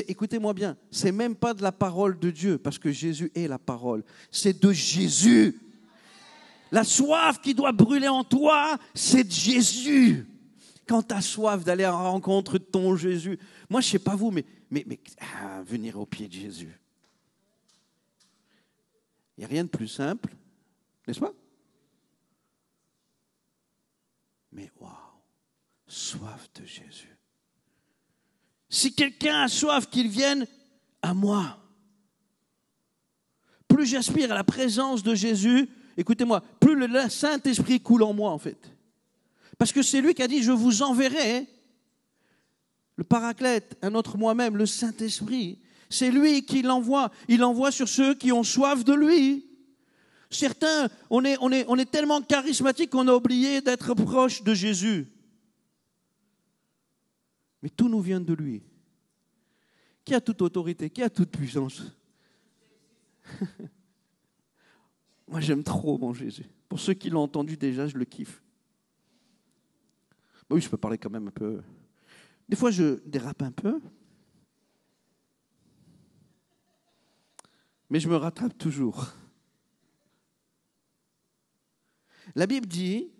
Écoutez-moi bien, ce n'est même pas de la parole de Dieu, parce que Jésus est la parole. C'est de Jésus. La soif qui doit brûler en toi, c'est de Jésus. Quand tu as soif d'aller à la rencontre de ton Jésus, moi je ne sais pas vous, mais venir au pied de Jésus. Il n'y a rien de plus simple, n'est-ce pas? Mais waouh, soif de Jésus. Si quelqu'un a soif, qu'il vienne à moi. Plus j'aspire à la présence de Jésus, écoutez-moi, plus le Saint-Esprit coule en moi en fait. Parce que c'est lui qui a dit, je vous enverrai le Paraclète, un autre moi-même, le Saint-Esprit. C'est lui qui l'envoie. Il l'envoie sur ceux qui ont soif de lui. Certains, on est tellement charismatiques qu'on a oublié d'être proche de Jésus. Mais tout nous vient de lui. Qui a toute autorité, qui a toute puissance? Moi, j'aime trop mon Jésus. Pour ceux qui l'ont entendu déjà, je le kiffe. Oui, je peux parler quand même un peu. Des fois, je dérape un peu. Mais je me rattrape toujours. La Bible dit,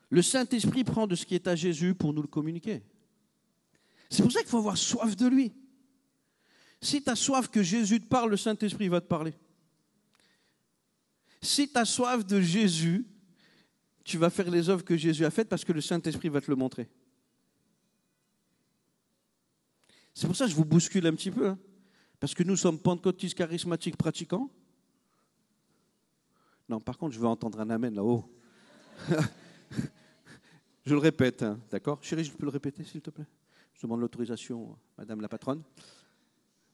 le Saint-Esprit prend de ce qui est à Jésus pour nous le communiquer. C'est pour ça qu'il faut avoir soif de lui. Si tu as soif que Jésus te parle, le Saint-Esprit va te parler. Si tu as soif de Jésus, tu vas faire les œuvres que Jésus a faites parce que le Saint-Esprit va te le montrer. C'est pour ça que je vous bouscule un petit peu. Hein, parce que nous sommes pentecôtistes charismatiques pratiquants. Non, par contre, je veux entendre un amen là-haut. Je le répète, hein, d'accord? Chérie, je peux le répéter, s'il te plaît? Je demande l'autorisation, madame la patronne.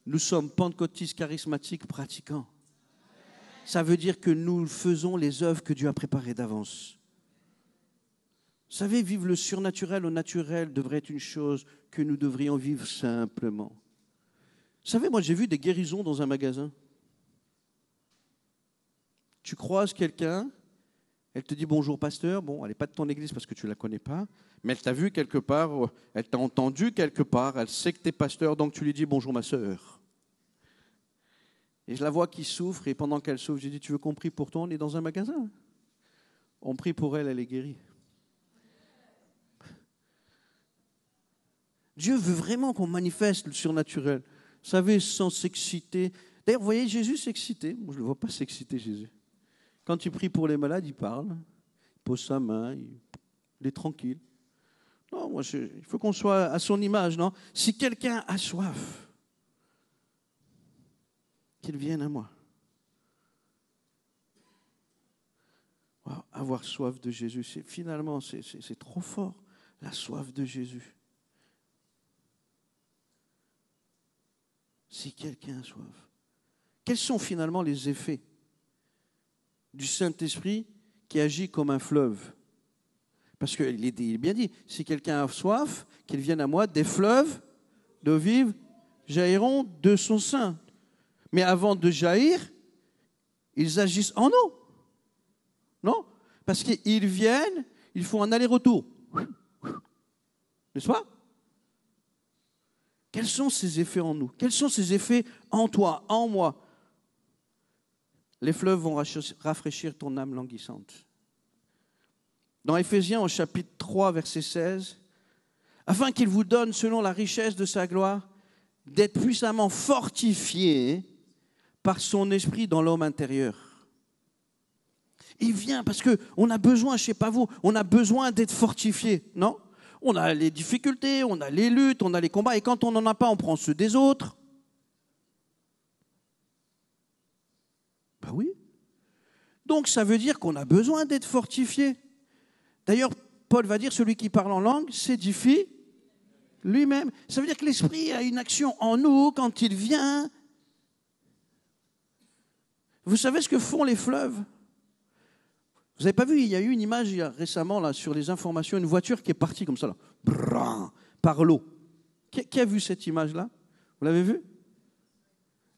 Nous sommes pentecôtistes charismatiques pratiquants. Ça veut dire que nous faisons les œuvres que Dieu a préparées d'avance. Vous savez, vivre le surnaturel au naturel devrait être une chose que nous devrions vivre simplement. Vous savez, moi j'ai vu des guérisons dans un magasin. Tu croises quelqu'un, elle te dit bonjour pasteur, bon, elle n'est pas de ton église parce que tu ne la connais pas, mais elle t'a vu quelque part, elle t'a entendu quelque part, elle sait que tu es pasteur, donc tu lui dis bonjour ma sœur. Et je la vois qui souffre, et pendant qu'elle souffre, j'ai dit tu veux qu'on prie pour toi? On est dans un magasin. On prie pour elle, elle est guérie. Dieu veut vraiment qu'on manifeste le surnaturel. Vous savez, sans s'exciter. D'ailleurs, vous voyez, Jésus s'excitait. Moi, je ne le vois pas s'exciter, Jésus. Quand il prie pour les malades, il parle. Il pose sa main, il est tranquille. Non, moi, il faut qu'on soit à son image, non? Si quelqu'un a soif, qu'il vienne à moi. Wow, avoir soif de Jésus, finalement, c'est trop fort, la soif de Jésus. Si quelqu'un a soif. Quels sont finalement les effets du Saint-Esprit qui agit comme un fleuve? Parce qu'il est bien dit, si quelqu'un a soif, qu'il vienne à moi, des fleuves d'eau vive jailliront de son sein. Mais avant de jaillir, Ils agissent en nous. Non? Parce qu'ils viennent, ils font un aller-retour. N'est-ce pas? Quels sont ces effets en nous? Quels sont ces effets en toi, en moi? Les fleuves vont rafraîchir ton âme languissante. Dans Éphésiens, au chapitre 3, verset 16, afin qu'il vous donne, selon la richesse de sa gloire, d'être puissamment fortifié par son esprit dans l'homme intérieur. Il vient parce qu'on a besoin, je ne sais pas vous, on a besoin d'être fortifié, non? On a les difficultés, on a les luttes, on a les combats, et quand on n'en a pas, on prend ceux des autres. Ben oui. Donc ça veut dire qu'on a besoin d'être fortifié. D'ailleurs, Paul va dire, celui qui parle en langue s'édifie lui-même. Ça veut dire que l'Esprit a une action en nous quand il vient. Vous savez ce que font les fleuves? Vous n'avez pas vu, il y a eu une image récemment là, sur les informations, une voiture qui est partie comme ça, là, brrr, par l'eau. Qui a vu cette image-là? Vous l'avez vu?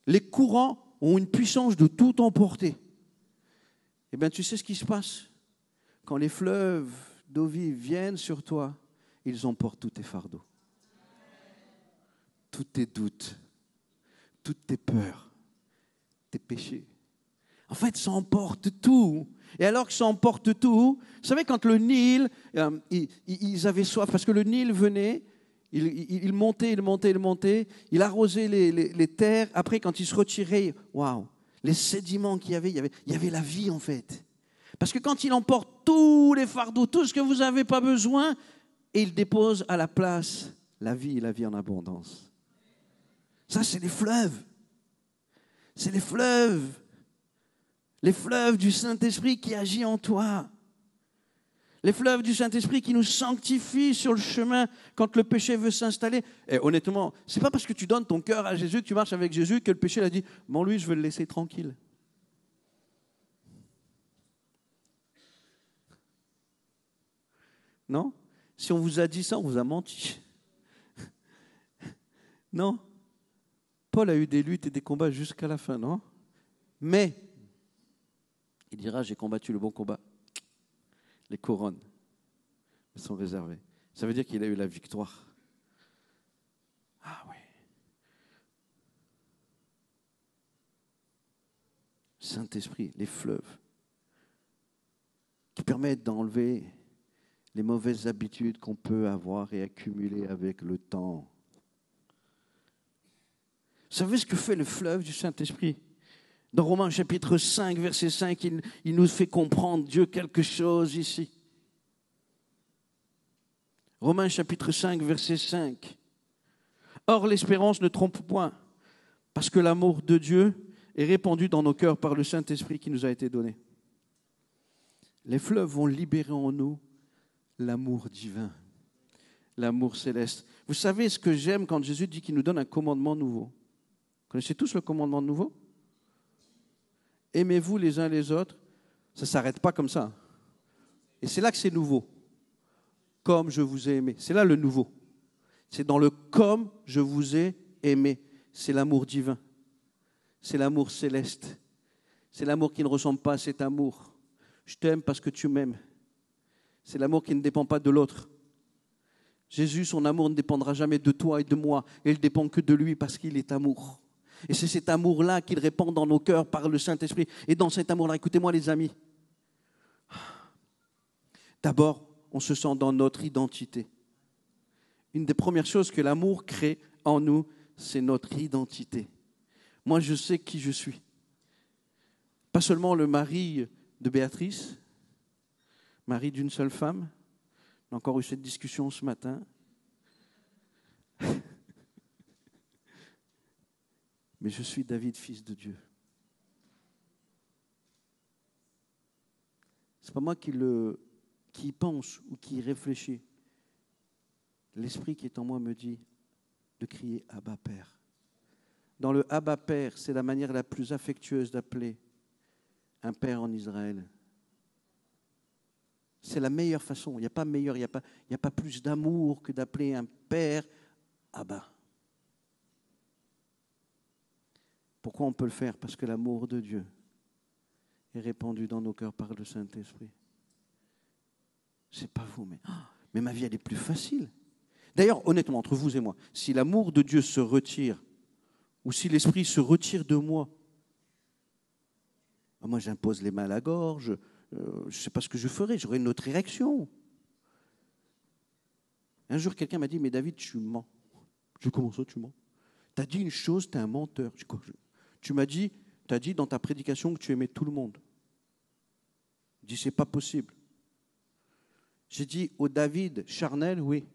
Les courants ont une puissance de tout emporter. Eh bien, tu sais ce qui se passe? Quand les fleuves d'eau vive viennent sur toi, ils emportent tous tes fardeaux, tous tes doutes, toutes tes peurs, tes péchés. En fait, ça emporte tout. Et alors que ça emporte tout, vous savez, quand le Nil, ils avaient soif, parce que le Nil venait, il montait, il arrosait les terres. Après, quand il se retirait, waouh, les sédiments qu'il y avait, il y avait la vie en fait. Parce que quand il emporte tous les fardeaux, tout ce que vous n'avez pas besoin, et il dépose à la place la vie et la vie en abondance. Ça, c'est les fleuves. C'est les fleuves. Les fleuves du Saint-Esprit qui agit en toi. Les fleuves du Saint-Esprit qui nous sanctifient sur le chemin quand le péché veut s'installer. Et honnêtement, ce n'est pas parce que tu donnes ton cœur à Jésus, que tu marches avec Jésus, que le péché l'a dit, bon lui, je veux le laisser tranquille. Non? Si on vous a dit ça, on vous a menti. Non? Paul a eu des luttes et des combats jusqu'à la fin, non? Mais il dira, j'ai combattu le bon combat. Les couronnes sont réservées. Ça veut dire qu'il a eu la victoire. Ah oui. Saint-Esprit, les fleuves, qui permettent d'enlever les mauvaises habitudes qu'on peut avoir et accumuler avec le temps. Vous savez ce que fait le fleuve du Saint-Esprit? Dans Romains chapitre 5, verset 5, il nous fait comprendre Dieu quelque chose ici. Romains chapitre 5, verset 5. Or, l'espérance ne trompe point, parce que l'amour de Dieu est répandu dans nos cœurs par le Saint-Esprit qui nous a été donné. Les fleuves vont libérer en nous l'amour divin, l'amour céleste. Vous savez ce que j'aime quand Jésus dit qu'il nous donne un commandement nouveau? Vous connaissez tous le commandement nouveau? Aimez-vous les uns les autres. Ça ne s'arrête pas comme ça. Et c'est là que c'est nouveau. Comme je vous ai aimé. C'est là le nouveau. C'est dans le comme je vous ai aimé. C'est l'amour divin. C'est l'amour céleste. C'est l'amour qui ne ressemble pas à cet amour. Je t'aime parce que tu m'aimes. C'est l'amour qui ne dépend pas de l'autre. Jésus, son amour ne dépendra jamais de toi et de moi. Il ne dépend que de lui parce qu'il est amour. Et c'est cet amour-là qu'il répand dans nos cœurs par le Saint-Esprit. Et dans cet amour-là, écoutez-moi les amis, d'abord, on se sent dans notre identité. Une des premières choses que l'amour crée en nous, c'est notre identité. Moi, je sais qui je suis. Pas seulement le mari de Béatrice, mari d'une seule femme. On a encore eu cette discussion ce matin. Mais je suis David, fils de Dieu. Ce n'est pas moi qui y pense ou qui y réfléchit. L'Esprit qui est en moi me dit de crier Abba Père. Dans le Abba Père, c'est la manière la plus affectueuse d'appeler un père en Israël. C'est la meilleure façon. Il n'y a pas meilleur, il n'y a pas plus d'amour que d'appeler un père Abba. Pourquoi on peut le faire? Parce que l'amour de Dieu est répandu dans nos cœurs par le Saint-Esprit. C'est pas vous, mais ma vie, elle est plus facile. D'ailleurs, honnêtement, entre vous et moi, si l'amour de Dieu se retire, ou si l'Esprit se retire de moi, moi j'impose les mains à la gorge, je ne sais pas ce que je ferai, j'aurai une autre réaction. Un jour, quelqu'un m'a dit, mais David, tu mens. Je dis, comment ça, tu mens? Tu as dit une chose, tu es un menteur. Tu m'as dit, tu as dit dans ta prédication que tu aimais tout le monde. Je dis, c'est pas possible. J'ai dit, au David charnel, oui.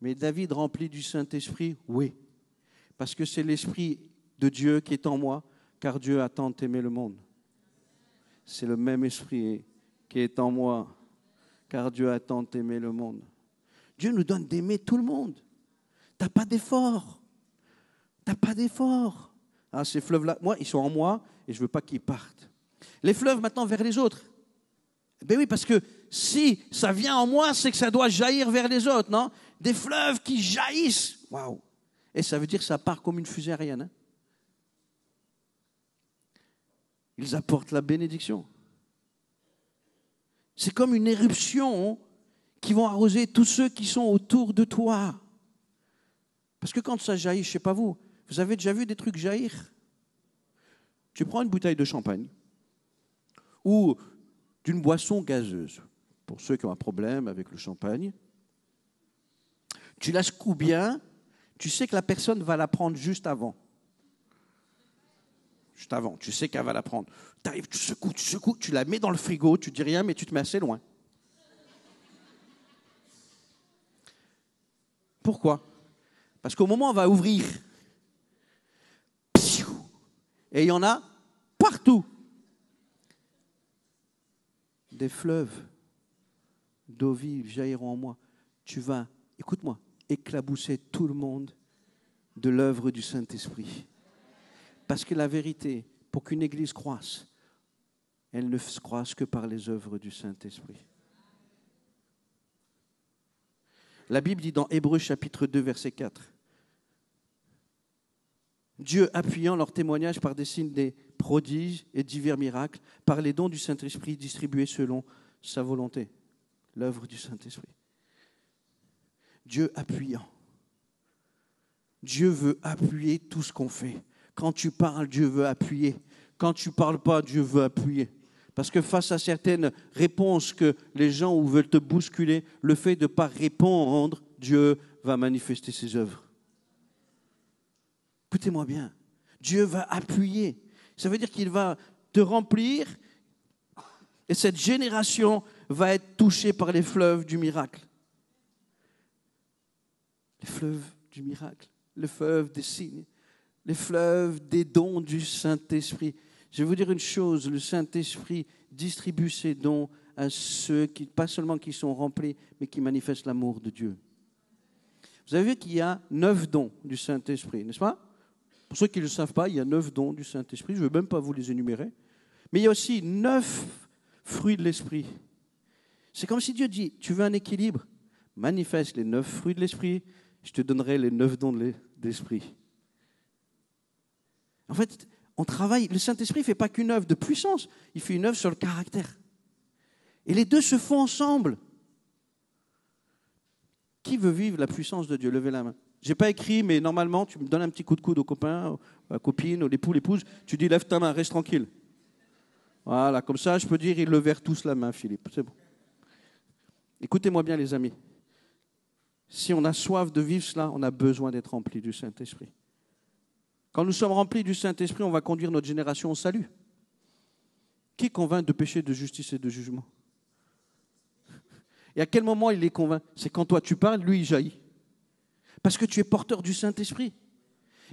Mais David rempli du Saint-Esprit, oui. Parce que c'est l'Esprit de Dieu qui est en moi, car Dieu a tant aimé le monde. C'est le même Esprit qui est en moi, car Dieu a tant aimé le monde. Dieu nous donne d'aimer tout le monde. Tu n'as pas d'effort. Tu n'as pas d'effort. Ah, ces fleuves-là, moi, ils sont en moi et je ne veux pas qu'ils partent. Les fleuves maintenant vers les autres. Ben oui, parce que si ça vient en moi, c'est que ça doit jaillir vers les autres, non? Des fleuves qui jaillissent. Waouh! Et ça veut dire que ça part comme une fusée aérienne. Hein? Ils apportent la bénédiction. C'est comme une éruption qui vont arroser tous ceux qui sont autour de toi. Parce que quand ça jaillit, je ne sais pas vous avez déjà vu des trucs jaillir? Tu prends une bouteille de champagne ou d'une boisson gazeuse, pour ceux qui ont un problème avec le champagne. Tu la secoues bien, tu sais que la personne va la prendre juste avant. Juste avant, tu sais qu'elle va la prendre. Tu arrives, tu secoues, tu la mets dans le frigo, tu dis rien, mais tu te mets assez loin. Pourquoi? Parce qu'au moment où on va ouvrir, et il y en a partout. Des fleuves d'eau vive jailliront en moi. Tu vas, écoute-moi, éclabousser tout le monde de l'œuvre du Saint-Esprit. Parce que la vérité, pour qu'une église croisse, elle ne se croisse que par les œuvres du Saint-Esprit. La Bible dit dans Hébreux chapitre 2, verset 4, Dieu appuyant leur témoignage par des signes, des prodiges et divers miracles, par les dons du Saint-Esprit distribués selon sa volonté. L'œuvre du Saint-Esprit. Dieu appuyant. Dieu veut appuyer tout ce qu'on fait. Quand tu parles, Dieu veut appuyer. Quand tu ne parles pas, Dieu veut appuyer. Parce que face à certaines réponses que les gens veulent te bousculer, le fait de ne pas répondre, Dieu va manifester ses œuvres. Écoutez-moi bien. Dieu va appuyer. Ça veut dire qu'il va te remplir et cette génération va être touchée par les fleuves du miracle. Les fleuves du miracle, les fleuves des signes, les fleuves des dons du Saint-Esprit. Je vais vous dire une chose, le Saint-Esprit distribue ses dons à ceux qui, pas seulement qui sont remplis, mais qui manifestent l'amour de Dieu. Vous avez vu qu'il y a 9 dons du Saint-Esprit, n'est-ce pas? Pour ceux qui ne le savent pas, il y a 9 dons du Saint-Esprit. Je ne vais même pas vous les énumérer. Mais il y a aussi 9 fruits de l'Esprit. C'est comme si Dieu dit, tu veux un équilibre? Manifeste les 9 fruits de l'Esprit, je te donnerai les 9 dons de l'Esprit. En fait, on travaille, le Saint-Esprit ne fait pas qu'une œuvre de puissance, il fait une œuvre sur le caractère. Et les deux se font ensemble. Qui veut vivre la puissance de Dieu? Levez la main. Je n'ai pas écrit, mais normalement, tu me donnes un petit coup de coude au copain, à la copine, au époux, l'épouse, tu dis lève ta main, reste tranquille. Voilà, comme ça, je peux dire, ils levèrent tous la main, Philippe. C'est bon. Écoutez-moi bien, les amis. Si on a soif de vivre cela, on a besoin d'être rempli du Saint-Esprit. Quand nous sommes remplis du Saint-Esprit, on va conduire notre génération au salut. Qui convainc de péché, de justice et de jugement? Et à quel moment il les convainc? C'est quand toi tu parles, lui il jaillit. Parce que tu es porteur du Saint-Esprit.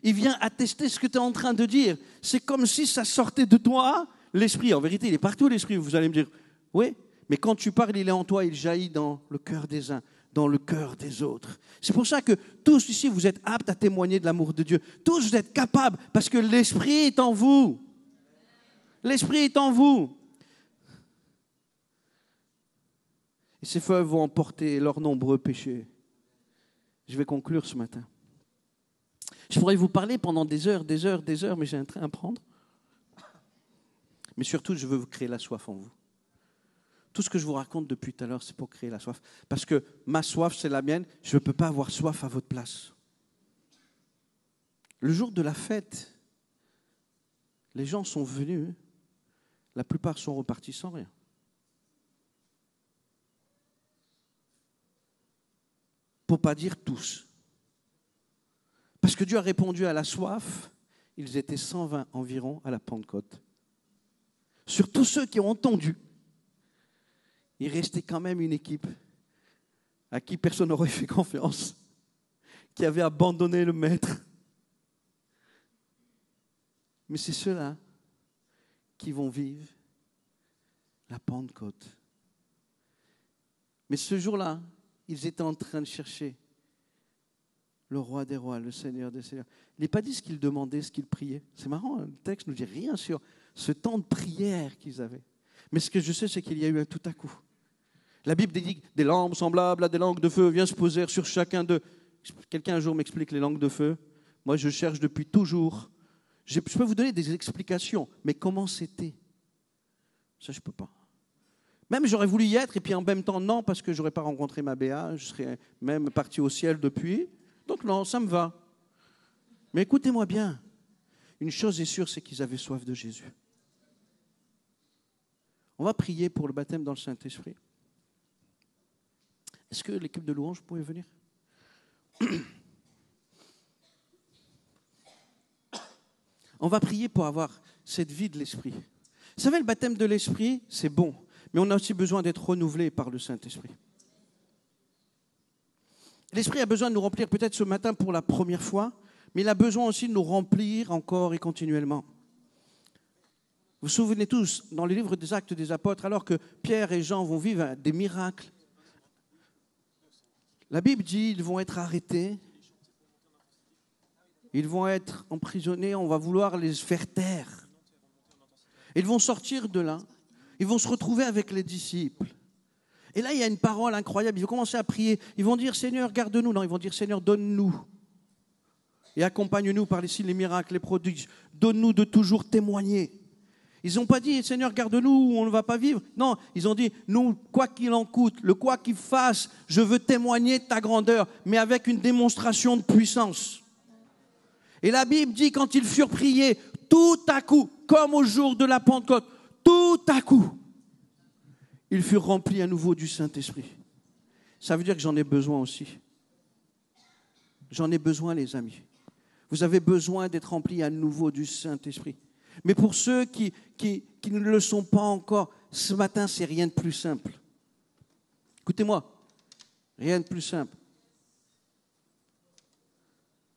Il vient attester ce que tu es en train de dire. C'est comme si ça sortait de toi, l'Esprit. En vérité, il est partout, l'Esprit. Vous allez me dire, oui, mais quand tu parles, il est en toi, il jaillit dans le cœur des uns, dans le cœur des autres. C'est pour ça que tous ici, vous êtes aptes à témoigner de l'amour de Dieu. Tous, vous êtes capables, parce que l'Esprit est en vous. L'Esprit est en vous. Et ces fleuves vont emporter leurs nombreux péchés. Je vais conclure ce matin. Je pourrais vous parler pendant des heures, mais j'ai un train à prendre. Mais surtout, je veux vous créer la soif en vous. Tout ce que je vous raconte depuis tout à l'heure, c'est pour créer la soif. Parce que ma soif, c'est la mienne. Je ne peux pas avoir soif à votre place. Le jour de la fête, les gens sont venus. La plupart sont repartis sans rien. Pour ne pas dire tous. Parce que Dieu a répondu à la soif. Ils étaient 120 environ à la Pentecôte. Sur tous ceux qui ont entendu, il restait quand même une équipe à qui personne n'aurait fait confiance, qui avait abandonné le maître. Mais c'est ceux-là qui vont vivre la Pentecôte. Mais ce jour-là, ils étaient en train de chercher le roi des rois, le Seigneur des seigneurs. Il n'est pas dit ce qu'ils demandaient, ce qu'ils priaient. C'est marrant, le texte ne nous dit rien sur ce temps de prière qu'ils avaient. Mais ce que je sais, c'est qu'il y a eu un tout à coup. La Bible dit que des langues semblables à des langues de feu viennent se poser sur chacun d'eux. Quelqu'un un jour m'explique les langues de feu. Moi, je cherche depuis toujours. Je peux vous donner des explications, mais comment c'était? Ça, je ne peux pas. Même j'aurais voulu y être, et puis en même temps, non, parce que je n'aurais pas rencontré ma Béa, je serais même parti au ciel depuis. Donc non, ça me va. Mais écoutez-moi bien, une chose est sûre, c'est qu'ils avaient soif de Jésus. On va prier pour le baptême dans le Saint-Esprit. Est-ce que l'équipe de louange pouvait venir? On va prier pour avoir cette vie de l'Esprit. Vous savez, le baptême de l'Esprit, c'est bon, mais on a aussi besoin d'être renouvelé par le Saint-Esprit. L'Esprit a besoin de nous remplir peut-être ce matin pour la première fois, mais il a besoin aussi de nous remplir encore et continuellement. Vous vous souvenez tous, dans le livre des Actes des Apôtres, alors que Pierre et Jean vont vivre des miracles, la Bible dit qu'ils vont être arrêtés, ils vont être emprisonnés, on va vouloir les faire taire. Ils vont sortir de là, ils vont se retrouver avec les disciples. Et là, il y a une parole incroyable, ils vont commencer à prier, ils vont dire « Seigneur, garde-nous ». Non, ils vont dire « Seigneur, donne-nous et accompagne-nous par les signes, les miracles, les prodiges. Donne-nous de toujours témoigner ». Ils n'ont pas dit « Seigneur, garde-nous, on ne va pas vivre ». Non, ils ont dit « Nous, quoi qu'il en coûte, le quoi qu'il fasse, je veux témoigner de ta grandeur, mais avec une démonstration de puissance ». Et la Bible dit quand ils furent priés, tout à coup, comme au jour de la Pentecôte, tout à coup, ils furent remplis à nouveau du Saint-Esprit. Ça veut dire que j'en ai besoin aussi. J'en ai besoin, les amis. Vous avez besoin d'être remplis à nouveau du Saint-Esprit. Mais pour ceux qui ne le sont pas encore, ce matin, c'est rien de plus simple. Écoutez-moi, rien de plus simple.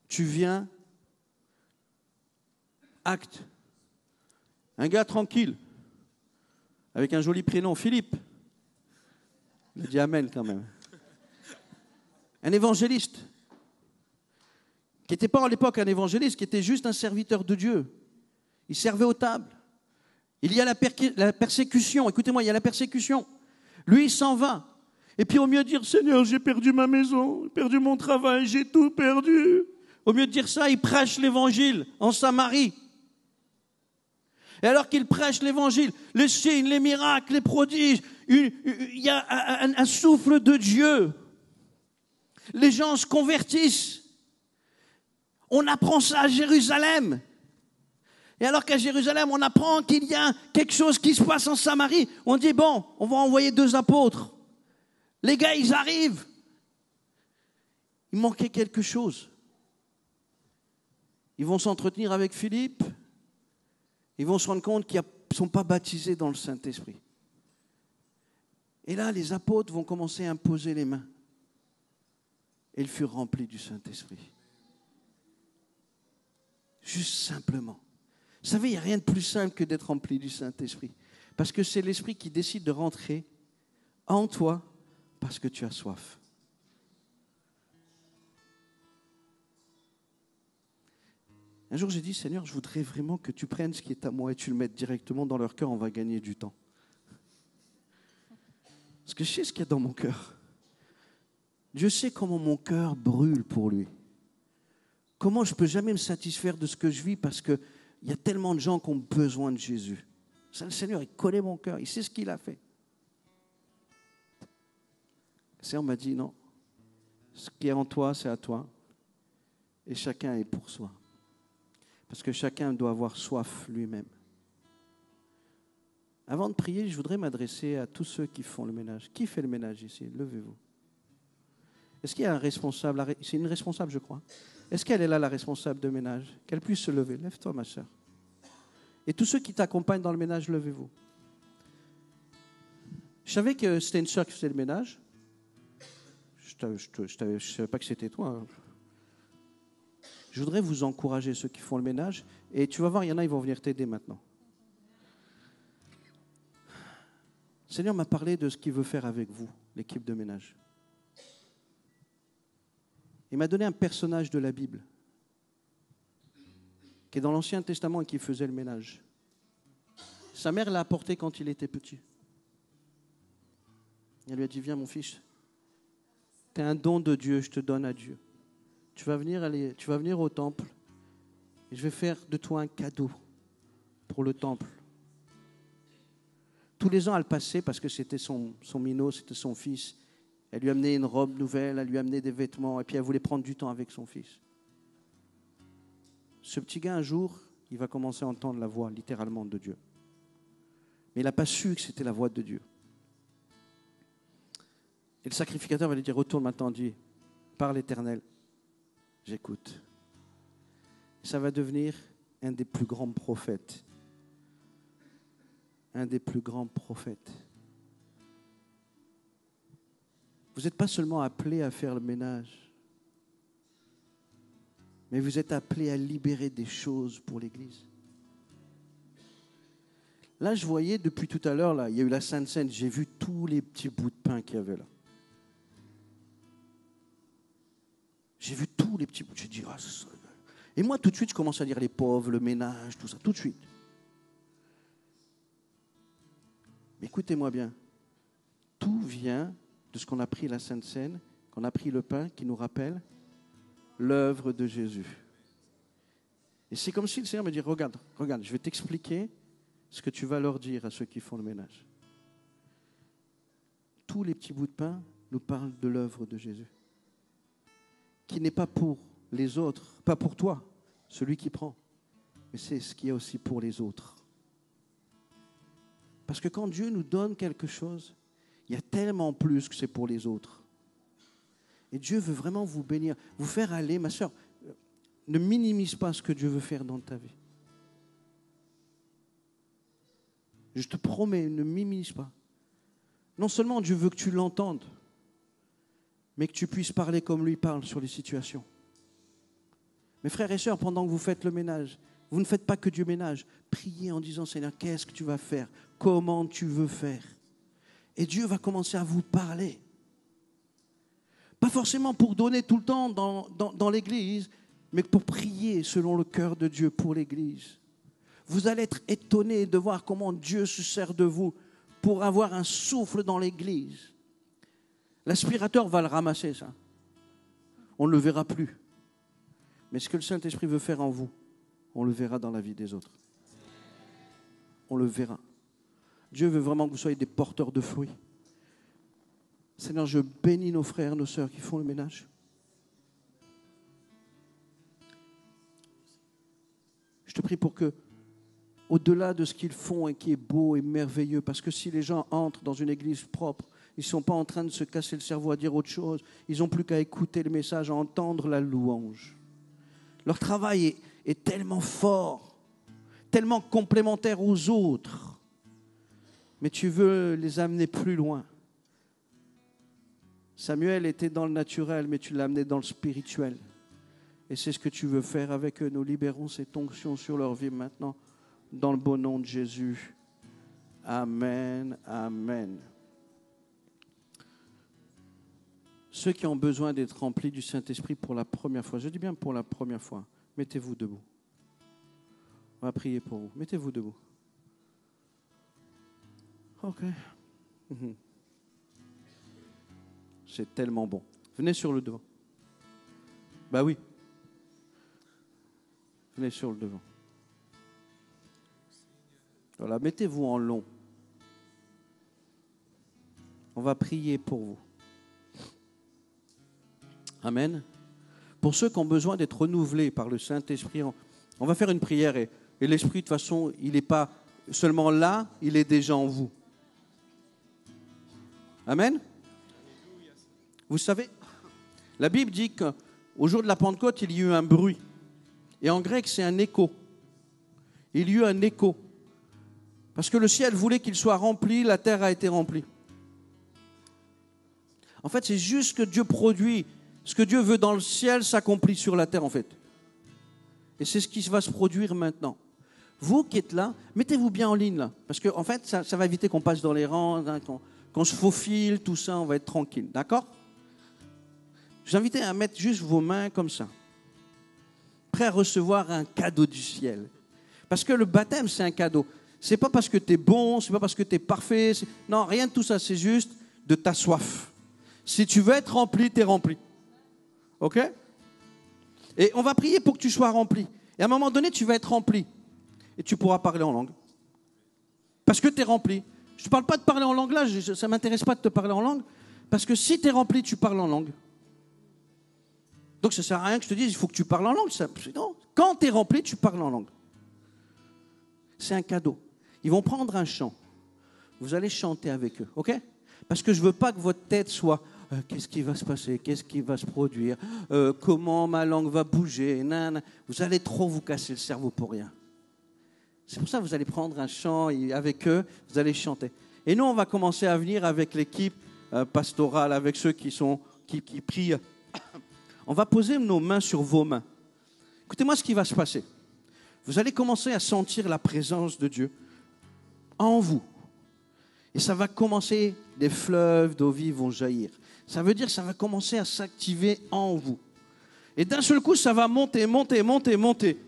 Tu viens, acte. Un gars tranquille, avec un joli prénom, Philippe. Il a dit amen quand même. Un évangéliste, qui n'était pas à l'époque un évangéliste, qui était juste un serviteur de Dieu. Il servait aux tables. Il y a la persécution. Écoutez-moi, il y a la persécution. Lui, il s'en va. Et puis au mieux de dire, Seigneur, j'ai perdu ma maison, j'ai perdu mon travail, j'ai tout perdu. Au mieux de dire ça, il prêche l'évangile en Samarie. Et alors qu'il prêche l'évangile, les signes, les miracles, les prodiges, il y a un souffle de Dieu. Les gens se convertissent. On apprend ça à Jérusalem. Et alors qu'à Jérusalem, on apprend qu'il y a quelque chose qui se passe en Samarie, on dit, bon, on va envoyer 2 apôtres. Les gars, ils arrivent. Il manquait quelque chose. Ils vont s'entretenir avec Philippe. Ils vont se rendre compte qu'ils ne sont pas baptisés dans le Saint-Esprit. Et là, les apôtres vont commencer à imposer les mains. Et ils furent remplis du Saint-Esprit. Juste simplement. Vous savez, il n'y a rien de plus simple que d'être rempli du Saint-Esprit. Parce que c'est l'Esprit qui décide de rentrer en toi parce que tu as soif. Un jour, j'ai dit, Seigneur, je voudrais vraiment que tu prennes ce qui est à moi et tu le mettes directement dans leur cœur, on va gagner du temps. Parce que je sais ce qu'il y a dans mon cœur. Dieu sait comment mon cœur brûle pour lui. Comment je ne peux jamais me satisfaire de ce que je vis parce qu'il y a tellement de gens qui ont besoin de Jésus. C'est le Seigneur, il connaît mon cœur, il sait ce qu'il a fait. Le Seigneur m'a dit non, ce qui est en toi, c'est à toi. Et chacun est pour soi. Parce que chacun doit avoir soif lui-même. Avant de prier, je voudrais m'adresser à tous ceux qui font le ménage. Qui fait le ménage ici? Levez-vous. Est-ce qu'il y a un responsable? C'est une responsable, je crois. Est-ce qu'elle est là, la responsable de ménage? Qu'elle puisse se lever. Lève-toi, ma soeur. Et tous ceux qui t'accompagnent dans le ménage, levez-vous. Je savais que c'était une soeur qui faisait le ménage. Je ne savais pas que c'était toi. Hein. Je voudrais vous encourager, ceux qui font le ménage. Et tu vas voir, il y en a, ils vont venir t'aider maintenant. Le Seigneur m'a parlé de ce qu'il veut faire avec vous, l'équipe de ménage. Il m'a donné un personnage de la Bible qui est dans l'Ancien Testament et qui faisait le ménage. Sa mère l'a apporté quand il était petit. Elle lui a dit, viens mon fils, tu es un don de Dieu, je te donne à Dieu. Tu vas venir au temple et je vais faire de toi un cadeau pour le temple. Tous les ans, elle passait parce que c'était son minot, c'était son fils. Elle lui amenait une robe nouvelle, elle lui amenait des vêtements et puis elle voulait prendre du temps avec son fils. Ce petit gars, un jour, il va commencer à entendre la voix littéralement de Dieu. Mais il n'a pas su que c'était la voix de Dieu. Et le sacrificateur va lui dire, retourne maintenant, dis, par l'Éternel, j'écoute. Ça va devenir un des plus grands prophètes. Un des plus grands prophètes. Vous n'êtes pas seulement appelé à faire le ménage, mais vous êtes appelé à libérer des choses pour l'Église. Là, je voyais depuis tout à l'heure, là, il y a eu la Sainte Seine, j'ai vu tous les petits bouts de pain qu'il y avait là. J'ai vu tous les petits bouts. J'ai dit, ah, ça... Et moi, tout de suite, je commence à dire les pauvres, le ménage, tout ça, tout de suite. Mais écoutez-moi bien, tout vient de ce qu'on a pris la Sainte Seine, qu'on a pris le pain qui nous rappelle l'œuvre de Jésus. Et c'est comme si le Seigneur me dit, regarde, je vais t'expliquer ce que tu vas leur dire à ceux qui font le ménage. Tous les petits bouts de pain nous parlent de l'œuvre de Jésus, qui n'est pas pour les autres, pas pour toi, celui qui prend, mais c'est ce qui est aussi pour les autres. Parce que quand Dieu nous donne quelque chose, il y a tellement plus que c'est pour les autres. Et Dieu veut vraiment vous bénir, vous faire aller. Ma soeur, ne minimise pas ce que Dieu veut faire dans ta vie. Je te promets, ne minimise pas. Non seulement Dieu veut que tu l'entendes, mais que tu puisses parler comme lui parle sur les situations. Mes frères et sœurs, pendant que vous faites le ménage, vous ne faites pas que Dieu ménage. Priez en disant, Seigneur, qu'est-ce que tu vas faire? Comment tu veux faire? Et Dieu va commencer à vous parler. Pas forcément pour donner tout le temps dans l'église, mais pour prier selon le cœur de Dieu pour l'église. Vous allez être étonnés de voir comment Dieu se sert de vous pour avoir un souffle dans l'église. L'aspirateur va le ramasser, ça. On ne le verra plus. Mais ce que le Saint-Esprit veut faire en vous, on le verra dans la vie des autres. On le verra. Dieu veut vraiment que vous soyez des porteurs de fruits. Seigneur, je bénis nos frères, nos sœurs qui font le ménage. Je te prie pour que, au-delà de ce qu'ils font et qui est beau et merveilleux, parce que si les gens entrent dans une église propre, ils ne sont pas en train de se casser le cerveau à dire autre chose, ils n'ont plus qu'à écouter le message, à entendre la louange. Leur travail est tellement fort, tellement complémentaire aux autres, mais tu veux les amener plus loin. Samuel était dans le naturel, mais tu l'as amené dans le spirituel. Et c'est ce que tu veux faire avec eux. Nous libérons cette onction sur leur vie maintenant, dans le beau nom de Jésus. Amen, amen. Ceux qui ont besoin d'être remplis du Saint-Esprit pour la première fois, je dis bien pour la première fois, mettez-vous debout. On va prier pour vous. Mettez-vous debout. Ok. C'est tellement bon. Venez sur le devant. Bah oui. Venez sur le devant. Voilà, mettez-vous en long. On va prier pour vous. Amen. Pour ceux qui ont besoin d'être renouvelés par le Saint-Esprit, on va faire une prière et l'Esprit, de toute façon, il n'est pas seulement là, il est déjà en vous. Amen. Vous savez, la Bible dit qu'au jour de la Pentecôte, il y a eu un bruit. Et en grec, c'est un écho. Il y a eu un écho. Parce que le ciel voulait qu'il soit rempli, la terre a été remplie. En fait, c'est juste ce que Dieu produit. Ce que Dieu veut dans le ciel s'accomplit sur la terre, en fait. Et c'est ce qui va se produire maintenant. Vous qui êtes là, mettez-vous bien en ligne, là. Parce que, en fait, ça va éviter qu'on passe dans les rangs, hein, qu'on se faufile, tout ça, on va être tranquille. D'accord ? Je vous invite à mettre juste vos mains comme ça. Prêt à recevoir un cadeau du ciel. Parce que le baptême, c'est un cadeau. C'est pas parce que tu es bon, c'est pas parce que tu es parfait. Non, rien de tout ça, c'est juste de ta soif. Si tu veux être rempli, tu es rempli. OK ? Et on va prier pour que tu sois rempli. Et à un moment donné, tu vas être rempli. Et tu pourras parler en langue. Parce que tu es rempli. Je ne te parle pas de parler en langue là, ça ne m'intéresse pas de te parler en langue. Parce que si tu es rempli, tu parles en langue. Donc ça ne sert à rien que je te dise, il faut que tu parles en langue. Non. Quand tu es rempli, tu parles en langue. C'est un cadeau. Ils vont prendre un chant. Vous allez chanter avec eux. OK ? Parce que je ne veux pas que votre tête soit... qu'est-ce qui va se passer? Qu'est-ce qui va se produire? Comment ma langue va bouger? Nan. Vous allez trop vous casser le cerveau pour rien. C'est pour ça que vous allez prendre un chant et avec eux, vous allez chanter. Et nous, on va commencer à venir avec l'équipe pastorale, avec ceux qui prient. On va poser nos mains sur vos mains. Écoutez-moi ce qui va se passer. Vous allez commencer à sentir la présence de Dieu en vous. Et ça va commencer, des fleuves d'eau vive vont jaillir. Ça veut dire que ça va commencer à s'activer en vous. Et d'un seul coup, ça va monter, monter, monter, monter.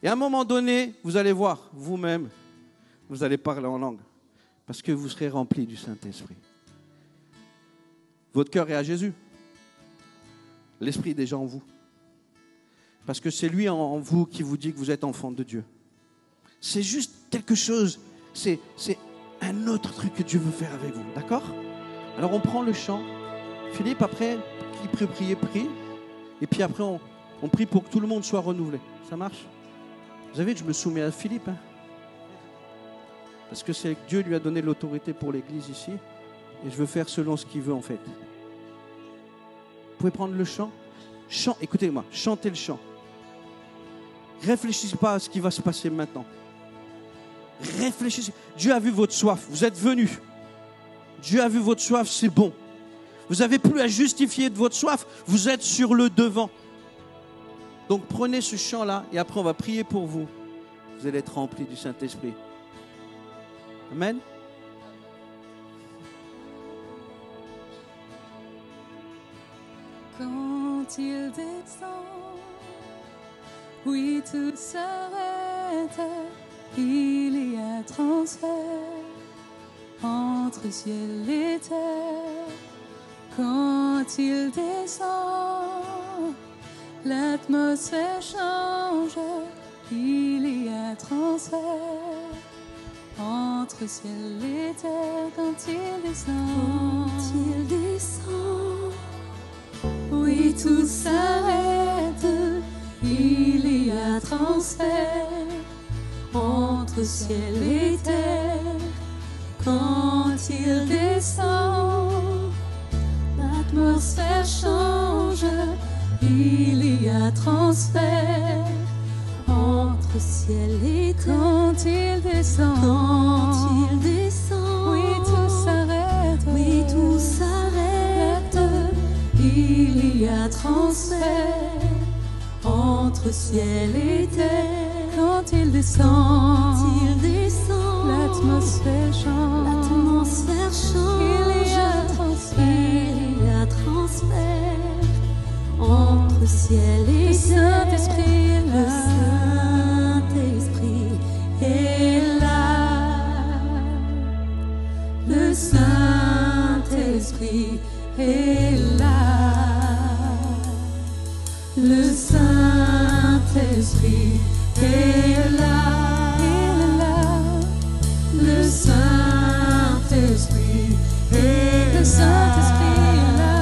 Et à un moment donné, vous allez voir, vous-même, vous allez parler en langue. Parce que vous serez remplis du Saint-Esprit. Votre cœur est à Jésus. L'Esprit est déjà en vous. Parce que c'est lui en vous qui vous dit que vous êtes enfant de Dieu. C'est juste quelque chose, c'est un autre truc que Dieu veut faire avec vous, d'accord? Alors on prend le chant. Philippe, après, qui peut prier, prie. Et puis après, on prie pour que tout le monde soit renouvelé. Ça marche? Vous savez, je me soumets à Philippe. Hein, parce que c'est que Dieu lui a donné l'autorité pour l'église ici. Et je veux faire selon ce qu'il veut en fait. Vous pouvez prendre le chant. Écoutez-moi, chantez le chant. Réfléchissez pas à ce qui va se passer maintenant. Réfléchissez. Dieu a vu votre soif. Vous êtes venus. Dieu a vu votre soif, c'est bon. Vous n'avez plus à justifier de votre soif. Vous êtes sur le devant. Donc prenez ce chant-là et après on va prier pour vous. Vous allez être remplis du Saint-Esprit. Amen. Quand il descend, oui, tout s'arrête. Il y a transfert entre ciel et terre. Quand il descend, l'atmosphère change. Il y a transfert entre ciel et terre. Quand il descend, oui, tout s'arrête. Il y a transfert entre ciel et terre. Quand il descend, l'atmosphère change. Il y a transfert entre ciel et terre. Quand il descend, oui, tout s'arrête. Oui, tout s'arrête. Il y a transfert entre ciel et terre. Quand il descend, l'atmosphère change. Il y a transfert entre ciel et terre. Le Saint-Esprit est là. Le Saint-Esprit est là. Le Saint-Esprit est là. Saint-Esprit est là.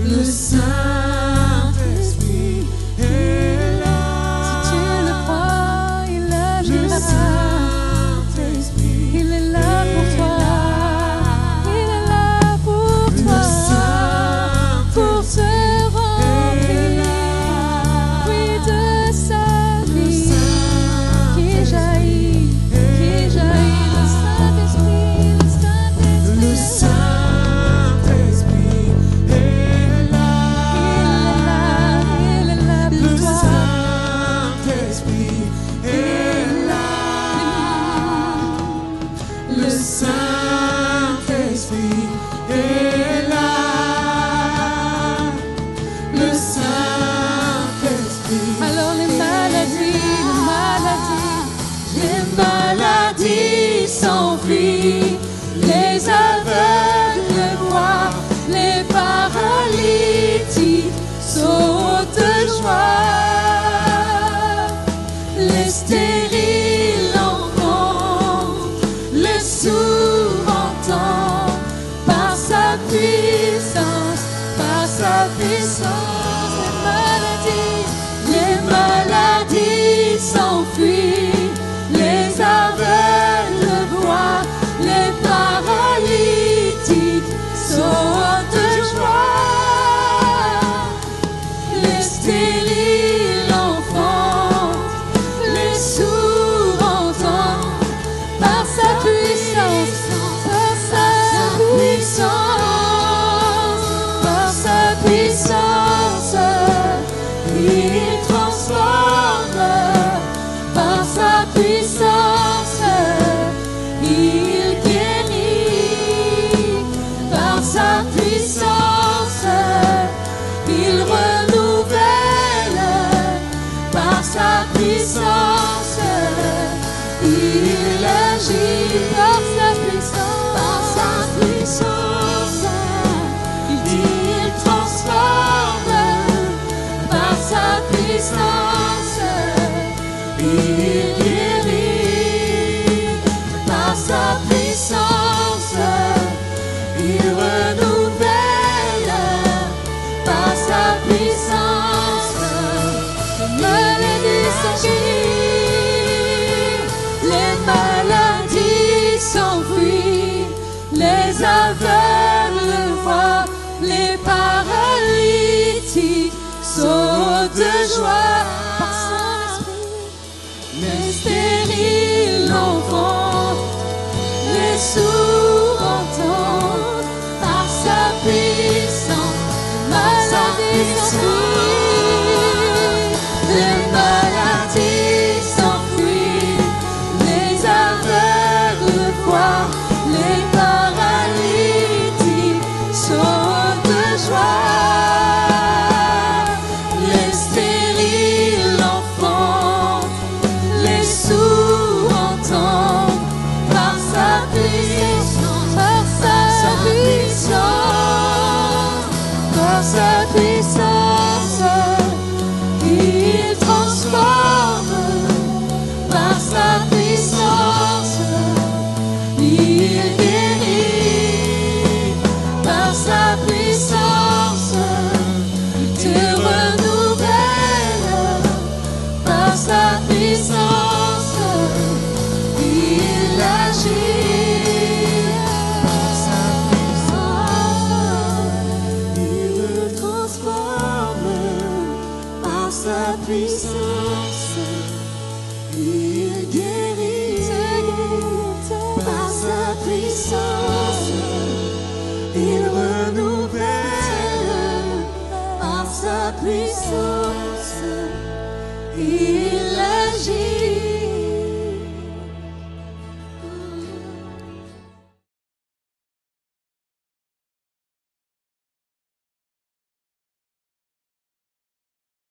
Le Saint-Esprit est là. Si tu le crois, il agira. Il est là pour toi. Il est là pour toi. Pour te remplir, oui, de sa vie qui jaillit. Le Saint-Esprit, le Saint-Esprit est là. Il est là pour toi. Le Saint-Esprit est là. Le Saint-Esprit. Alors les maladies s'enfuient, les aveugles voient, les paralytiques sautent de joie, les stériles entendent, les sourds entendent, par sa puissance, les maladies s'enfuient, les aveugles voient, les paralytiques sautent de joie, les stériles enfantent, les sourds entendent, par sa puissance, par sa puissance, il transforme, par sa puissance, il guérit, par sa puissance, il renouvelle, par sa puissance, il agit, par sa puissance, il transforme, par sa puissance, il guérit, par sa puissance, il renouvelle, par sa puissance, les maladies s'enfuient, les aveugles voient, les paralytiques sautent de joie, par Saint-Esprit, les stériles entendent, les sourds entendent, par sa puissance, maladies s'enfuient, les maladies s'enfuient, les aveugles voient, les paralytiques sautent de joie, les stériles enfantent, les sourds entendent, par sa puissance, par sa puissance, il transforme, par sa puissance, il guérit, par sa puissance, il te renouvelle, par sa puissance, il agit, par sa puissance, il me transforme, par sa puissance, il guérit, par sa puissance, il renouvelle, par sa puissance, il agit.